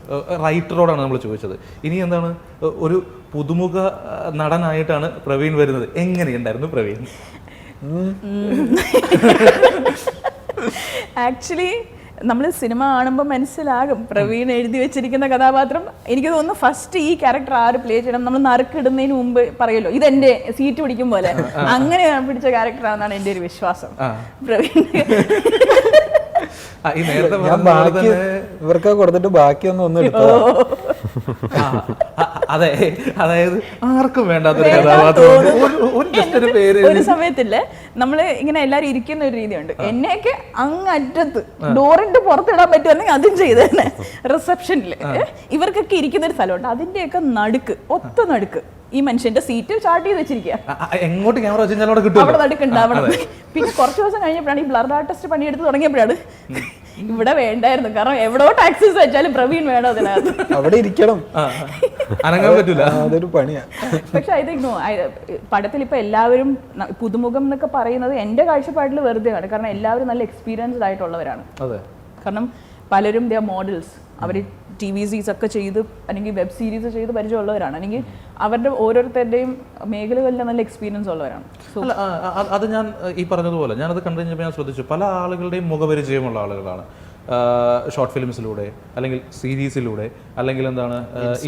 റൈറ്ററോടാണ് നമ്മൾ ചോദിച്ചത്. ഇനി എന്താണ്, ഒരു പുതുമുഖ നടനായിട്ടാണ് പ്രവീൺ വരുന്നത്. എങ്ങനെയുണ്ടായിരുന്നു പ്രവീൺ? ആക്ച്വലി നമ്മൾ സിനിമ കാണുമ്പോൾ മനസ്സിലാകും പ്രവീൺ എഴുതി വെച്ചിരിക്കുന്ന കഥാപാത്രം. എനിക്ക് തോന്നുന്നു ഫസ്റ്റ് ഈ ക്യാരക്ടർ ആര് പ്ലേ ചെയ്യണം നമ്മൾ നറുക്കിടുന്നതിന് മുമ്പ് പറയുമല്ലോ ഇതെന്റെ സീറ്റ് പിടിക്കും പോലെ, അങ്ങനെ പിടിച്ച ക്യാരക്ടറാണെന്നാണ് എൻ്റെ ഒരു വിശ്വാസം. പ്രവീൺ ഇവർക്ക് കൊടുത്തിട്ട് ബാക്കിയൊന്നും ഒന്നും എടുത്തോ. അതെ, അതായത് ആർക്കും വേണ്ടാത്ത ഒരു സമയത്തില്ലേ നമ്മള് ഇങ്ങനെ എല്ലാരും ഇരിക്കുന്ന ഒരു രീതിയുണ്ട്. എന്നെയൊക്കെ അങ്ങറ്റത്ത് ഡോറിന്റെ പുറത്തിടാൻ പറ്റുമെങ്കിൽ അതും ചെയ്ത് തന്നെ റിസപ്ഷനില് ഇവർക്കൊക്കെ ഇരിക്കുന്ന ഒരു സ്ഥലമുണ്ട്. അതിന്റെയൊക്കെ നടുക്ക്, ഒത്ത നടുക്ക് ഈ മനുഷ്യന്റെ സീറ്റ് ചാർട്ട് ചെയ്ത് വെച്ചിരിക്കുക. എങ്ങോട്ട് ക്യാമറ അവിടെ നടുക്കുണ്ടാവണം. പിന്നെ കുറച്ച് ദിവസം കഴിഞ്ഞപ്പോഴാണ് ഈ ബ്ലർ ആർട്ടിസ്റ്റ് പണിയെടുത്ത് തുടങ്ങിയപ്പോഴാണ് ഇവിടെ വേണ്ടായിരുന്നു. കാരണം എവിടോ ടാക്സീസ് വെച്ചാലും പ്രവീൺ വേണം അതിനകത്ത്, അവിടെ ഇരിക്കണം, അനങ്ങാൻ പറ്റൂല, അതൊരു പണിയാ. പക്ഷെ ഐ തിങ്ക് പടത്തിൽ ഇപ്പൊ എല്ലാവരും പുതുമുഖം എന്നൊക്കെ പറയുന്നത് എന്റെ കാഴ്ചപ്പാടിൽ വെറുതെയാണ്. കാരണം എല്ലാവരും നല്ല എക്സ്പീരിയൻസ്ഡ് ആയിട്ടുള്ളവരാണ്. കാരണം പലരും ദേ മോഡൽസ്, അവർ TVs ഒക്കെ ചെയ്ത് അല്ലെങ്കിൽ വെബ് സീരീസ് ചെയ്ത് പരിചയമുള്ളവരാണ്, അല്ലെങ്കിൽ അവരുടെ ഓരോരുത്തരുടെയും മേഖലകളിൽ നല്ല എക്സ്പീരിയൻസ് ഉള്ളവരാണ്. അത് ഞാൻ ഈ പറഞ്ഞതുപോലെ ഞാനത് കണ്ടു കഴിഞ്ഞപ്പോൾ ഞാൻ ശ്രദ്ധിച്ചു, പല ആളുകളുടെയും മുഖപരിചയമുള്ള ആളുകളാണ്. ഷോർട്ട് ഫിലിംസിലൂടെ അല്ലെങ്കിൽ സീരീസിലൂടെ അല്ലെങ്കിൽ എന്താണ്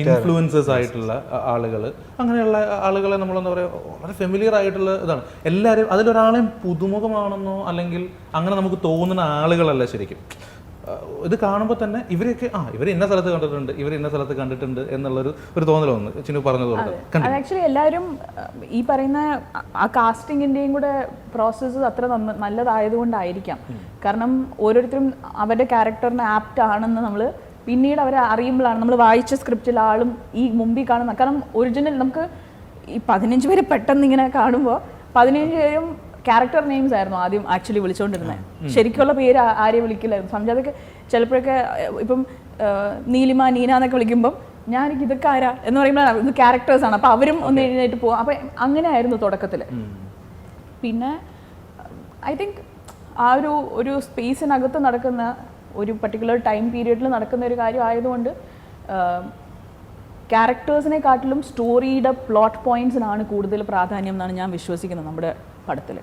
ഇൻഫ്ലുവൻസേഴ്സ് ആയിട്ടുള്ള ആളുകൾ, അങ്ങനെയുള്ള ആളുകളെ നമ്മളെന്താ പറയുക വളരെ ഫെമിലിയർ ആയിട്ടുള്ള ഇതാണ്. എല്ലാവരും അതിലൊരാളെയും പുതുമുഖമാണെന്നോ അല്ലെങ്കിൽ അങ്ങനെ നമുക്ക് തോന്നുന്ന ആളുകളല്ല ശരിക്കും. ഇത് കാണുമ്പോൾ തന്നെ ഇവരൊക്കെ ഇവർ ഇന്ന സ്ഥലത്ത് കണ്ടിട്ടുണ്ട്, ഇവർ ഇന്ന സ്ഥലത്ത് കണ്ടിട്ടുണ്ട് എന്നുള്ളൊരു തോന്നൽ വന്നു. ചിന്നു പറഞ്ഞതുകൊണ്ട് ആക്ച്വലി എല്ലാവരും ഈ പറയുന്ന ആ കാസ്റ്റിങ്ങിന്റെയും കൂടെ പ്രോസസ്സ് അത്ര നല്ലതായതുകൊണ്ടായിരിക്കാം. കാരണം ഓരോരുത്തരും അവരുടെ ക്യാരക്ടറിന് ആപ്റ്റ് ആണെന്ന് നമ്മൾ പിന്നീട് അവരെ അറിയുമ്പോഴാണ് നമ്മൾ വായിച്ച സ്ക്രിപ്റ്റിൽ ആളും ഈ മുമ്പിൽ കാണുന്ന. കാരണം ഒറിജിനൽ നമുക്ക് ഈ 15 പേര് പെട്ടെന്ന് ഇങ്ങനെ കാണുമ്പോൾ 15 പേരും ക്യാരക്ടർ നെയിംസ് ആയിരുന്നു ആദ്യം ആക്ച്വലി വിളിച്ചുകൊണ്ടിരുന്നത്. ശരിക്കുള്ള പേര് ആരെയും വിളിക്കില്ലായിരുന്നു. സംജാതൊക്കെ ചിലപ്പോഴൊക്കെ ഇപ്പം നീലിമ, നീന എന്നൊക്കെ വിളിക്കുമ്പം ഞാൻ ഇതൊക്കെ ആരാ എന്ന് പറയുമ്പോൾ ഇത് ക്യാരക്ടേഴ്സാണ്. അപ്പം അവരും ഒന്ന് എഴുന്നേറ്റ് പോകും. അപ്പം അങ്ങനെ ആയിരുന്നു തുടക്കത്തിൽ. പിന്നെ ഐ തിങ്ക് ആ ഒരു സ്പേസിനകത്ത് നടക്കുന്ന ഒരു പർട്ടിക്കുലർ ടൈം പീരിയഡിൽ നടക്കുന്ന ഒരു കാര്യം ആയതുകൊണ്ട് ക്യാരക്ടേഴ്സിനെക്കാട്ടിലും സ്റ്റോറിയുടെ പ്ലോട്ട് പോയിന്റ്സിനാണ് കൂടുതൽ പ്രാധാന്യം എന്നാണ് ഞാൻ വിശ്വസിക്കുന്നത് നമ്മുടെ പടത്തിൽ.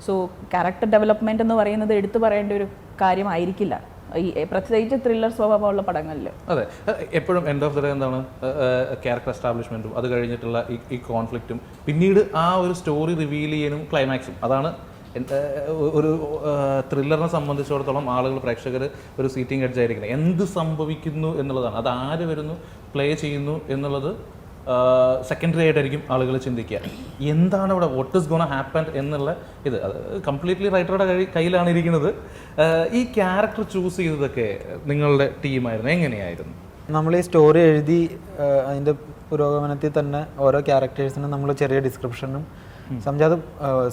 സോ ക്യാരക്ടർ ഡെവലപ്മെൻറ്റ് എന്ന് പറയുന്നത് എടുത്തു പറയേണ്ട ഒരു കാര്യമായിരിക്കില്ല ഈ പ്രത്യേകിച്ച് ത്രില്ലർ സ്വഭാവമുള്ള പടങ്ങളിൽ. അതെ, എപ്പോഴും എൻഡ് ഓഫ് ദ ഡേ എന്താണ് ക്യാരക്ടർ എസ്റ്റാബ്ലിഷ്മെൻറ്റും അത് കഴിഞ്ഞിട്ടുള്ള ഈ കോൺഫ്ലിക്റ്റും പിന്നീട് ആ ഒരു സ്റ്റോറി റിവീൽ ചെയ്യാനും ക്ലൈമാക്സും, അതാണ് ഒരു ത്രില്ലറിനെ സംബന്ധിച്ചിടത്തോളം ആളുകൾ പ്രേക്ഷകർ ഒരു സീറ്റിംഗ് എഡ്ജ് ആയിരിക്കണം. എന്ത് സംഭവിക്കുന്നു എന്നുള്ളതാണ്, അത് ആര് വരുന്നു പ്ലേ ചെയ്യുന്നു എന്നുള്ളത് സെക്കൻഡറി ആയിട്ടായിരിക്കും ആളുകൾ ചിന്തിക്കുക. എന്താണ് ഇവിടെ വാട്ട് ഈസ് ഗോണ ഹാപ്പൻ എന്നുള്ള ഇത് അത് കംപ്ലീറ്റ്ലി റൈറ്ററുടെ കയ്യിലാണ് ഇരിക്കുന്നത്. ഈ ക്യാരക്ടർ ചൂസ് ചെയ്തതൊക്കെ നിങ്ങളുടെ ടീമായിരുന്നു, എങ്ങനെയായിരുന്നു? നമ്മൾ ഈ സ്റ്റോറി എഴുതി അതിൻ്റെ പുരോഗമനത്തിൽ തന്നെ ഓരോ ക്യാരക്ടേഴ്സിനും നമ്മൾ ചെറിയ ഡിസ്ക്രിപ്ഷനും സംജാത്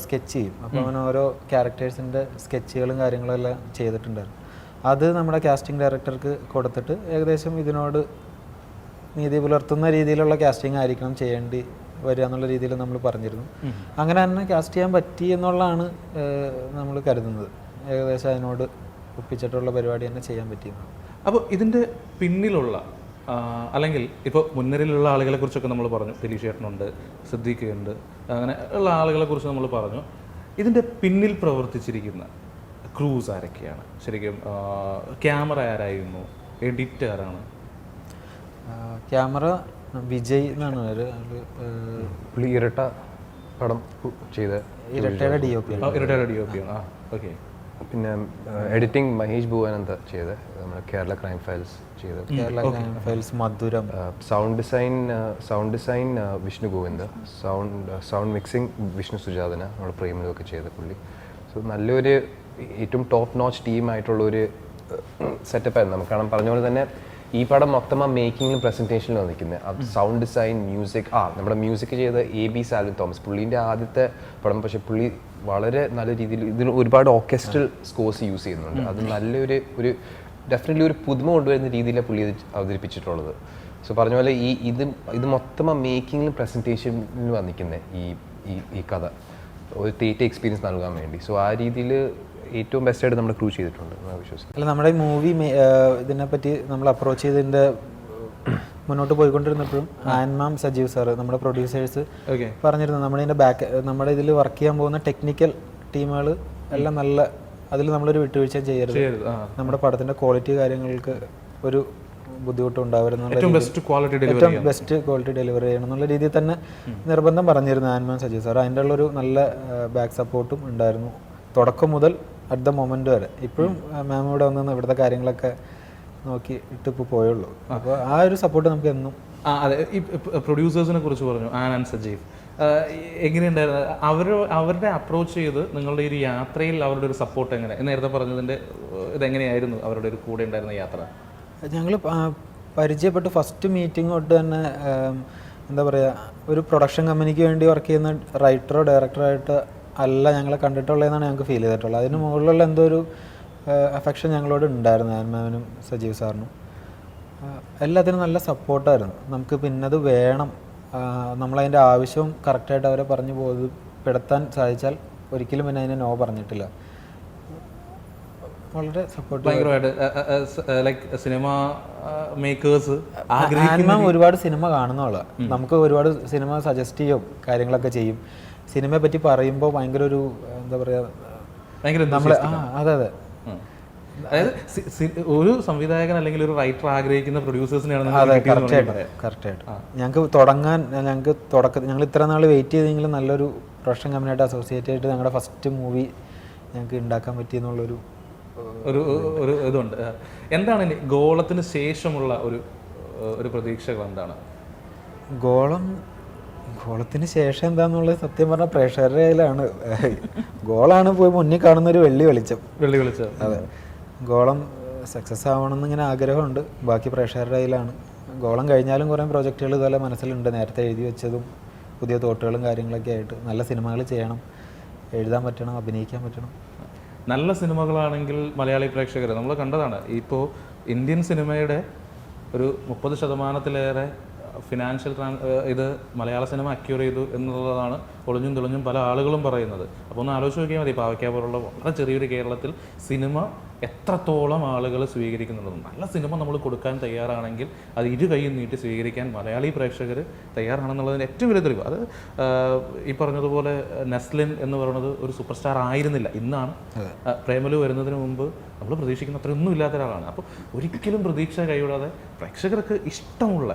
സ്കെച്ച് ചെയ്യും. അപ്പോൾ അവൻ ഓരോ ക്യാരക്ടേഴ്സിൻ്റെ സ്കെച്ചുകളും കാര്യങ്ങളും എല്ലാം ചെയ്തിട്ടുണ്ടായിരുന്നു. അത് നമ്മുടെ കാസ്റ്റിംഗ് ഡയറക്ടർക്ക് കൊടുത്തിട്ട് ഏകദേശം ഇതിനോട് നീതി പുലർത്തുന്ന രീതിയിലുള്ള കാസ്റ്റിംഗ് ആയിരിക്കണം ചെയ്യേണ്ടി വരിക എന്നുള്ള രീതിയിൽ നമ്മൾ പറഞ്ഞിരുന്നു. അങ്ങനെ തന്നെ കാസ്റ്റ് ചെയ്യാൻ പറ്റി എന്നുള്ളതാണ് നമ്മൾ കരുതുന്നത്. ഏകദേശം അതിനോട് ഒപ്പിച്ചിട്ടുള്ള പരിപാടി തന്നെ ചെയ്യാൻ പറ്റിയെന്നാണ്. അപ്പോൾ ഇതിൻ്റെ പിന്നിലുള്ള അല്ലെങ്കിൽ ഇപ്പോൾ മുൻനിരയിലുള്ള ആളുകളെ കുറിച്ചൊക്കെ നമ്മൾ പറഞ്ഞു, ദിലീഷ് ചേട്ടനുണ്ട്, സിദ്ദീഖ് ഉണ്ട്, അങ്ങനെ ഉള്ള ആളുകളെ കുറിച്ച് നമ്മൾ പറഞ്ഞു. ഇതിൻ്റെ പിന്നിൽ പ്രവർത്തിച്ചിരിക്കുന്ന ക്രൂസ് ആരൊക്കെയാണ് ശരിക്കും? ക്യാമറ ആരായിരുന്നു? എഡിറ്റ് ആരാണ്? ക്യാമറ വിജയ് എന്നാണ് പേര്. പുള്ളി ഇരട്ട പടം ചെയ്ത ഇരട്ടയുടെ DOP ആണ്. ഓക്കെ. പിന്നെ എഡിറ്റിംഗ് മഹേഷ് ഭുവനന്ദ ചെയ്ത്, നമ്മുടെ കേരള ക്രൈം ഫയൽസ് ചെയ്ത്, Kerala crime files Madhuram. Sound design Vishnu Govind, sound mixing Vishnu Sujathan, നമ്മുടെ പ്രേമിലൊക്കെ ചെയ്ത പുള്ളി. സോ നല്ലൊരു ഏറ്റവും ടോപ്പ് നോച്ച് ടീമായിട്ടുള്ളൊരു സെറ്റപ്പായിരുന്നു നമുക്ക്. കാരണം പറഞ്ഞ പോലെ തന്നെ ഈ പടം മൊത്തം ആ മേക്കിങ്ങിലും പ്രസൻറ്റേഷനിലും നിൽക്കുന്നത്. സൗണ്ട് ഡിസൈൻ, മ്യൂസിക്, നമ്മുടെ മ്യൂസിക് ചെയ്ത AB സാൽവിൻ തോമസ്, പുള്ളീൻ്റെ ആദ്യത്തെ പടം. പക്ഷേ പുള്ളി വളരെ നല്ല രീതിയിൽ ഇതിൽ ഒരുപാട് ഓർക്കസ്ട്രൽ സ്കോർസ് യൂസ് ചെയ്യുന്നുണ്ട്. അത് നല്ലൊരു ഡെഫിനറ്റ്ലി ഒരു പുതുമ കൊണ്ടുവരുന്ന രീതിയിലാണ് പുള്ളി ഇത് അവതരിപ്പിച്ചിട്ടുള്ളത്. സോ പറഞ്ഞ പോലെ ഇത് മൊത്തം ആ മേക്കിങ്ങിലും പ്രസൻറ്റേഷനിലും വന്നിരിക്കുന്നത് ഈ കഥ ഒരു തിയേറ്റർ എക്സ്പീരിയൻസ് നൽകാൻ വേണ്ടി. സോ ആ രീതിയിൽ ഏറ്റവും ബെസ്റ്റായിട്ട് നമ്മുടെ ക്രൂ ചെയ്തിട്ടുണ്ട് എന്നാണ് വിശ്വസിക്കുന്നത്. അല്ല, നമ്മുടെ ഈ മൂവി ഇതിനെപ്പറ്റി നമ്മൾ അപ്രോച്ച് ചെയ്തതിൻ്റെ മുന്നോട്ട് പോയിക്കൊണ്ടിരുന്നപ്പോഴും ആൻമാം സജീവ് സാറ്, നമ്മുടെ പ്രൊഡ്യൂസേഴ്സ് പറഞ്ഞിരുന്നു നമ്മുടെ ഇതിൽ വർക്ക് ചെയ്യാൻ പോകുന്ന ടെക്നിക്കൽ ടീമുകൾ എല്ലാം നല്ല, അതിൽ നമ്മളൊരു വിട്ടുവീഴ്ച ചെയ്യരുത്, നമ്മുടെ പടത്തിൻ്റെ ക്വാളിറ്റി കാര്യങ്ങൾക്ക് ഒരു ബുദ്ധിമുട്ടുണ്ടാവരുന്ന ഏറ്റവും ബെസ്റ്റ് ക്വാളിറ്റി ഡെലിവറി ചെയ്യണം എന്നുള്ള രീതിയിൽ തന്നെ നിർബന്ധം പറഞ്ഞിരുന്നു ആൻമാം സജീവ് സാർ. അതിൻ്റെ ഉള്ളൊരു നല്ല ബാക്ക് സപ്പോർട്ടും ഉണ്ടായിരുന്നു തുടക്കം മുതൽ അറ്റ് ദ മൊമെന്റ് വരെ. ഇപ്പോഴും മാം ഇവിടെ വന്ന് ഇവിടുത്തെ കാര്യങ്ങളൊക്കെ നോക്കി ഇട്ടിപ്പോൾ പോയുള്ളൂ. അപ്പോൾ ആ ഒരു സപ്പോർട്ട് നമുക്ക് എന്നും. അതെ, ഈ പ്രൊഡ്യൂസേഴ്സിനെ കുറിച്ച് പറഞ്ഞു, ആനന്ദ് സജീവ്, എങ്ങനെയുണ്ടായിരുന്നു അവരുടെ അപ്രോച്ച് ചെയ്ത് നിങ്ങളുടെ ഒരു യാത്രയിൽ അവരുടെ ഒരു സപ്പോർട്ട് എങ്ങനെ? നേരത്തെ പറഞ്ഞതിൻ്റെ ഇതെങ്ങനെയായിരുന്നു അവരുടെ ഒരു കൂടെ ഉണ്ടായിരുന്ന യാത്ര? ഞങ്ങൾ പരിചയപ്പെട്ട് ഫസ്റ്റ് മീറ്റിംഗ് തൊട്ട് തന്നെ എന്താ പറയുക, ഒരു പ്രൊഡക്ഷൻ കമ്പനിക്ക് വേണ്ടി വർക്ക് ചെയ്യുന്ന റൈറ്ററോ ഡയറക്ടറായിട്ട് അല്ല ഞങ്ങളെ കണ്ടിട്ടുള്ളതെന്നാണ് ഞങ്ങൾക്ക് ഫീൽ ചെയ്തിട്ടുള്ളത്. അതിന് മുകളിലുള്ള എന്തോ ഒരു അഫെക്ഷൻ ഞങ്ങളോട് ഉണ്ടായിരുന്നു, ആൻമാവിനും സജീവ് സാറിനും. എല്ലാത്തിനും നല്ല സപ്പോർട്ടായിരുന്നു. നമുക്ക് പിന്നത് വേണം, നമ്മളതിൻ്റെ ആവശ്യവും കറക്റ്റായിട്ട് അവരെ പറഞ്ഞ് ബോധ്യപ്പെടുത്താൻ സാധിച്ചാൽ ഒരിക്കലും പിന്നെ അതിനെ നോ പറഞ്ഞിട്ടില്ല. വളരെ സപ്പോർട്ട്. ഭയങ്കരമായിട്ട് ലൈക്ക് സിനിമ മേക്കേഴ്സ് ആൻമാം ഒരുപാട് സിനിമ കാണുന്നവളാണ്. നമുക്ക് ഒരുപാട് സിനിമ സജസ്റ്റ് ചെയ്യും, കാര്യങ്ങളൊക്കെ ചെയ്യും. സിനിമയെ പറ്റി പറയുമ്പോൾ ഭയങ്കര ഒരു എന്താ പറയുക, നമ്മളെ അതെ അതായത് ഒരു സംവിധായകൻ അല്ലെങ്കിൽ ഒരു റൈറ്റർ ആഗ്രഹിക്കുന്ന പ്രൊഡ്യൂസേഴ്സിനെയാണ്. അതെ, കറക്റ്റായിട്ട് ഞങ്ങൾ ഇത്ര നാൾ വെയിറ്റ് ചെയ്തെങ്കിലും നല്ലൊരു പ്രൊഡക്ഷൻ കമ്പനിയായിട്ട് അസോസിയേറ്റ് ആയിട്ട് ഞങ്ങളുടെ ഫസ്റ്റ് മൂവി ഞങ്ങൾക്ക് ഉണ്ടാക്കാൻ പറ്റിയെന്നുള്ളൊരു ഒരു ഇതുണ്ട്. എന്താണ് ഇനി ഗോളത്തിന് ശേഷമുള്ള ഒരു പ്രതീക്ഷകൾ എന്താണ്? ഗോളത്തിന് ശേഷം എന്താണെന്നുള്ളത് സത്യം പറഞ്ഞാൽ പ്രേക്ഷകരുടെ കയ്യിലാണ്. ഗോളാണ് പോയി മുന്നിൽ കാണുന്ന ഒരു വെള്ളി വെളിച്ചം. അതെ, ഗോളം സക്സസ് ആവണമെന്ന് ഇങ്ങനെ ആഗ്രഹമുണ്ട്. ബാക്കി പ്രേക്ഷകരുടെ കയ്യിലാണ്. ഗോളം കഴിഞ്ഞാലും കുറേ പ്രോജക്റ്റുകൾ ഇതുപോലെ മനസ്സിലുണ്ട്, നേരത്തെ എഴുതി വെച്ചതും പുതിയ തോട്ടുകളും കാര്യങ്ങളൊക്കെ ആയിട്ട്. നല്ല സിനിമകൾ ചെയ്യണം, എഴുതാൻ പറ്റണം, അഭിനയിക്കാൻ പറ്റണം. നല്ല സിനിമകളാണെങ്കിൽ മലയാളി പ്രേക്ഷകർ നമ്മൾ കണ്ടതാണ്. ഇപ്പോൾ ഇന്ത്യൻ സിനിമയുടെ ഒരു 30% ഫിനാൻഷ്യൽ ഇത് മലയാള സിനിമ അക്യൂർ ചെയ്തു എന്നുള്ളതാണ് ഒളിഞ്ഞും തെളിഞ്ഞും പല ആളുകളും പറയുന്നത്. അപ്പോൾ ഒന്ന് ആലോചിച്ച് നോക്കിയാൽ മതി, പാവയ്ക്ക പോലുള്ള വളരെ ചെറിയൊരു കേരളത്തിൽ സിനിമ എത്രത്തോളം ആളുകൾ സ്വീകരിക്കുന്നുണ്ടെന്നും. നല്ല സിനിമ നമ്മൾ കൊടുക്കാൻ തയ്യാറാണെങ്കിൽ അത് ഇരു കൈയും നീട്ടി സ്വീകരിക്കാൻ മലയാളി പ്രേക്ഷകർ തയ്യാറാണെന്നുള്ളതിന് ഏറ്റവും വലിയ തെളിവ്. അത് ഈ പറഞ്ഞതുപോലെ നെസ്ലിൻ എന്ന് പറയുന്നത് ഒരു സൂപ്പർ സ്റ്റാർ ആയിരുന്നില്ല, ഇന്നാണ്. പ്രേമലു വരുന്നതിന് മുമ്പ് നമ്മൾ പ്രതീക്ഷിക്കുന്ന അത്രയൊന്നും ഇല്ലാത്ത ഒരാളാണ്. അപ്പോൾ ഒരിക്കലും പ്രതീക്ഷ കൈവിടാതെ പ്രേക്ഷകർക്ക് ഇഷ്ടമുള്ള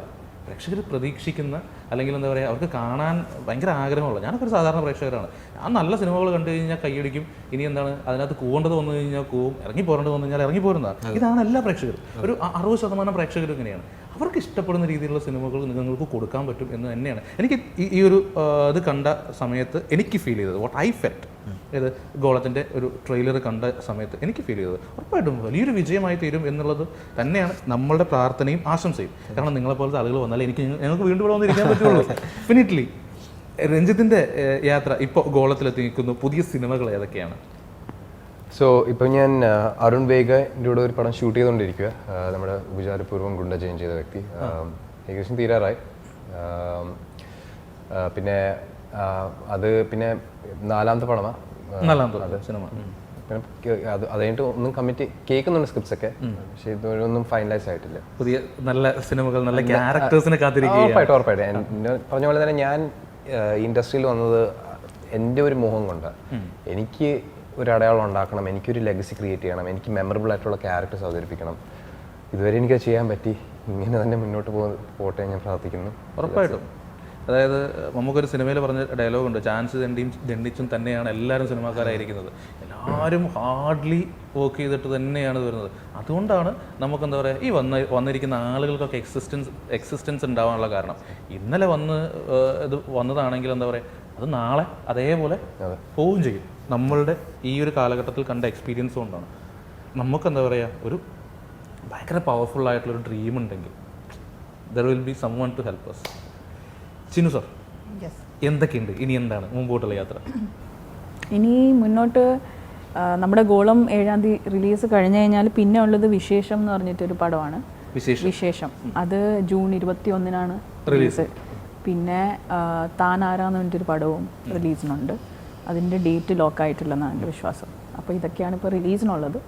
പ്രേക്ഷകർ പ്രതീക്ഷിക്കുന്ന അല്ലെങ്കിൽ എന്താ പറയുക അവർക്ക് കാണാൻ ഭയങ്കര ആഗ്രഹമുള്ള, ഞാനൊക്കെ ഒരു സാധാരണ പ്രേക്ഷകരാണ്. ഞാൻ നല്ല സിനിമകൾ കണ്ടു കഴിഞ്ഞാൽ കൈയടിക്കും, ഇനി എന്താണ് അതിനകത്ത് കൂവേണ്ടത് വന്നു കഴിഞ്ഞാൽ കൂവും, ഇറങ്ങി പോരേണ്ടത് വന്നു കഴിഞ്ഞാൽ ഇറങ്ങി പോരുന്നതാണ്. ഇതാണ് എല്ലാ പ്രേക്ഷകരും. ഒരു 60% പ്രേക്ഷകരും ഇങ്ങനെയാണ്. അവർക്ക് ഇഷ്ടപ്പെടുന്ന രീതിയിലുള്ള സിനിമകൾ നിങ്ങൾക്ക് കൊടുക്കാൻ പറ്റും എന്ന് തന്നെയാണ് എനിക്ക് ഈ ഒരു ഇത് കണ്ട സമയത്ത് എനിക്ക് ഫീൽ ചെയ്തത്. വാട്ട് ഐ ഫെൽറ്റ്, ഇത് ഗോളത്തിൻ്റെ ഒരു ട്രെയിലർ കണ്ട സമയത്ത് എനിക്ക് ഫീൽ ചെയ്തത് ഉറപ്പായിട്ടും വലിയൊരു വിജയമായി തീരും എന്നുള്ളത് തന്നെയാണ് നമ്മളുടെ പ്രാർത്ഥനയും ആശംസയും. കാരണം നിങ്ങളെപ്പോലത്തെ ആളുകൾ വന്നാൽ ഞങ്ങൾക്ക് വീണ്ടും ഇവിടെ വന്നിരിക്കാൻ പറ്റുള്ളൂ. ഡെഫിനിറ്റ്ലി. രഞ്ജിത്തിൻ്റെ യാത്ര ഇപ്പോൾ ഗോളത്തിലെത്തി നിൽക്കുന്നു. പുതിയ സിനിമകൾ ഏതൊക്കെയാണ്? സോ ഇപ്പം ഞാൻ അരുൺ വേഗയുടെ കൂടെ ഒരു പടം ഷൂട്ട് ചെയ്തുകൊണ്ടിരിക്കുക. നമ്മുടെ ഉപചാരപൂർവ്വം ഗുണ്ട ജയിൻ ചെയ്ത വ്യക്തി. ഏകദേശം തീരാറായി. പിന്നെ അത് പിന്നെ 4ാമത്തെ പടമാണ്. 4ാമത്തെ സിനിമ. പിന്നെ അത് കഴിഞ്ഞിട്ട് ഒന്നും കമ്മിറ്റ് കേൾക്കുന്നുണ്ട് സ്ക്രിപ്റ്റ്സ് ഒക്കെ, പക്ഷേ ഇതൊന്നും ഫൈനലൈസ് ആയിട്ടില്ല. പുതിയ നല്ല സിനിമകൾ, നല്ല ക്യാരക്ടേഴ്സിനെ കാത്തിരിക്കുക. ഉറപ്പായിട്ടും. പറഞ്ഞ പോലെ തന്നെ ഞാൻ ഇൻഡസ്ട്രിയിൽ വന്നത് എൻ്റെ ഒരു മോഹം കൊണ്ടാണ്. എനിക്ക് ഒരു അടയാളം ഉണ്ടാക്കണം, എനിക്കൊരു ലെഗസി ക്രിയേറ്റ് ചെയ്യണം, എനിക്ക് മെമ്മറബിൾ ആയിട്ടുള്ള ക്യാരക്ടേഴ്സ് അവതരിപ്പിക്കണം. ഇതുവരെ എനിക്കത് ചെയ്യാൻ പറ്റി. ഇങ്ങനെ തന്നെ മുന്നോട്ട് പോട്ടെ ഞാൻ പ്രാർത്ഥിക്കുന്നു. ഉറപ്പായിട്ടും. അതായത് നമുക്കൊരു സിനിമയിൽ പറഞ്ഞ ഡയലോഗുണ്ട്, ചാൻസ് ദണ്ഡിച്ചും തന്നെയാണ് എല്ലാവരും സിനിമാക്കാരായിരിക്കുന്നത്. എല്ലാവരും ഹാർഡ്ലി വർക്ക് ചെയ്തിട്ട് തന്നെയാണ് വരുന്നത്. അതുകൊണ്ടാണ് നമുക്കെന്താ പറയുക ഈ വന്നിരിക്കുന്ന ആളുകൾക്കൊക്കെ എക്സിസ്റ്റൻസ് ഉണ്ടാവാനുള്ള കാരണം. ഇന്നലെ ഇത് വന്നതാണെങ്കിൽ എന്താ പറയുക, അത് നാളെ അതേപോലെ പോവുകയും ചെയ്യും. നമ്മളുടെ ഈ ഒരു കാലഘട്ടത്തിൽ കണ്ട എക്സ്പീരിയൻസ് കൊണ്ടാണ് നമുക്കെന്താ പറയുക ഒരു ഭയങ്കര പവർഫുള്ളായിട്ടുള്ളൊരു ഡ്രീം ഉണ്ടെങ്കിൽ there will be someone to help us. Chinnu sir, എന്തൊക്കെയുണ്ട് ഇനി, എന്താണ് മുമ്പോട്ടുള്ള യാത്ര? ഇനി മുന്നോട്ട് നമ്മുടെ ഗോളം 7-ാം തീയതി റിലീസ് കഴിഞ്ഞ് കഴിഞ്ഞാൽ പിന്നെ ഉള്ളത് വിശേഷം എന്ന് പറഞ്ഞിട്ടൊരു പടമാണ്. വിശേഷം അത് ജൂൺ 21-നാണ് റിലീസ്. പിന്നെ താൻ ആരാന്ന് പറഞ്ഞിട്ടൊരു പടവും റിലീസിനുണ്ട്. അതിൻ്റെ ഡേറ്റ് ലോക്കായിട്ടില്ലെന്നാണ് എൻ്റെ വിശ്വാസം. അപ്പോൾ ഇതൊക്കെയാണ് ഇപ്പോൾ റിലീസിനുള്ളത്.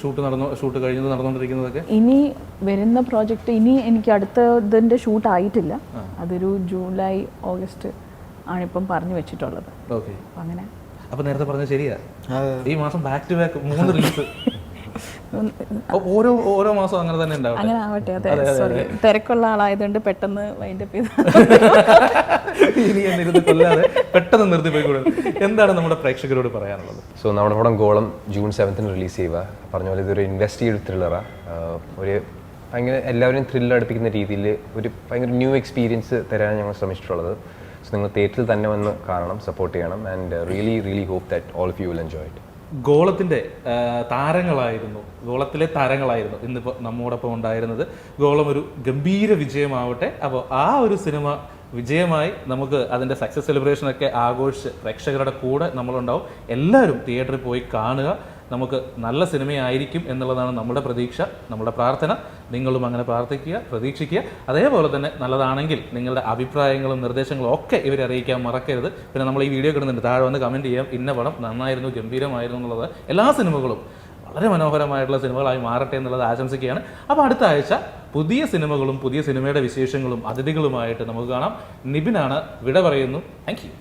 ഷൂട്ട് കഴിഞ്ഞത് നടന്നുകൊണ്ടിരിക്കുന്നതൊക്കെ. ഇനി വരുന്ന പ്രോജക്റ്റ് ഇനി എനിക്ക് അടുത്ത ഇതിൻ്റെ ഷൂട്ട് ആയിട്ടില്ല. അതൊരു ജൂലൈ ഓഗസ്റ്റ് ആണിപ്പം പറഞ്ഞു വെച്ചിട്ടുള്ളത്. ഓക്കെ. അങ്ങനെ അപ്പോൾ നേരത്തെ പറഞ്ഞത് ശരിയാ, ഈ മാസം ബാക്ക് ടു ബാക്ക് 3 റിലീസ്. ഓരോ മാസം അങ്ങനെ തന്നെ ഉണ്ടാവും. അങ്ങനെ ആവട്ടെ. അതെ, സോറി, തിരക്കുള്ള ആളായതുകൊണ്ട് പെട്ടെന്ന് വൈൻഡപ്പ് ചെയ്ത് ഇനി എന്നിരുന്ന് കൊല്ലാതെ പെട്ടെന്ന് നിർത്തി പോയിക്കൂടെ. എന്താണ് നമ്മുടെ പ്രേക്ഷകരോട് പറയാനുള്ളത്? സോ നമ്മുടെ പടം ഗോളം ജൂൺ 7 റിലീസ് ചെയ്യുക. പറഞ്ഞ പോലെ ഇതൊരു ഇൻവെസ്റ്റിഗേറ്റീവ് ത്രില്ലറാണ്. ഒരു ഭയങ്കര എല്ലാവരും ത്രില്ലർ അടുപ്പിക്കുന്ന രീതിയിൽ ഒരു ഭയങ്കര ന്യൂ എക്സ്പീരിയൻസ് തരാനാണ് ഞങ്ങൾ ശ്രമിച്ചിട്ടുള്ളത്. സോ നിങ്ങൾ തിയേറ്ററിൽ തന്നെ വന്ന് കാണണം, സപ്പോർട്ട് ചെയ്യണം. And really hope that all of you will enjoy it. ഗോളത്തിലെ താരങ്ങളായിരുന്നു ഇന്നിപ്പോൾ നമ്മോടൊപ്പം ഉണ്ടായിരുന്നത്. ഗോളം ഒരു ഗംഭീര വിജയമാവട്ടെ. അപ്പോൾ ആ ഒരു സിനിമ വിജയമായി നമുക്ക് അതിൻ്റെ സക്സസ് സെലിബ്രേഷനൊക്കെ ആഘോഷിച്ച് പ്രേക്ഷകരുടെ കൂടെ നമ്മളുണ്ടാവും. എല്ലാവരും തിയേറ്ററിൽ പോയി കാണുക. നമുക്ക് നല്ല സിനിമയായിരിക്കും എന്നുള്ളതാണ് നമ്മുടെ പ്രതീക്ഷ, നമ്മുടെ പ്രാർത്ഥന. നിങ്ങളും അങ്ങനെ പ്രാർത്ഥിക്കുക, പ്രതീക്ഷിക്കുക. അതേപോലെ തന്നെ നല്ലതാണെങ്കിൽ നിങ്ങളുടെ അഭിപ്രായങ്ങളും നിർദ്ദേശങ്ങളും ഒക്കെ ഇവരെ അറിയിക്കാൻ മറക്കരുത്. പിന്നെ നമ്മൾ ഈ വീഡിയോ കിടുന്നുണ്ട്, താഴെ വന്ന് കമൻറ്റ് ചെയ്യാം. ഇന്ന പടം നന്നായിരുന്നു, ഗംഭീരമായിരുന്നു എന്നുള്ളത്. എല്ലാ സിനിമകളും വളരെ മനോഹരമായിട്ടുള്ള സിനിമകളായി മാറട്ടെ എന്നുള്ളത് ആശംസിക്കുകയാണ്. അപ്പോൾ അടുത്ത ആഴ്ച പുതിയ സിനിമകളും പുതിയ സിനിമയുടെ വിശേഷങ്ങളും അതിഥികളുമായിട്ട് നമുക്ക് കാണാം. നിബിനാണ് വിട പറയുന്നു. Thank you.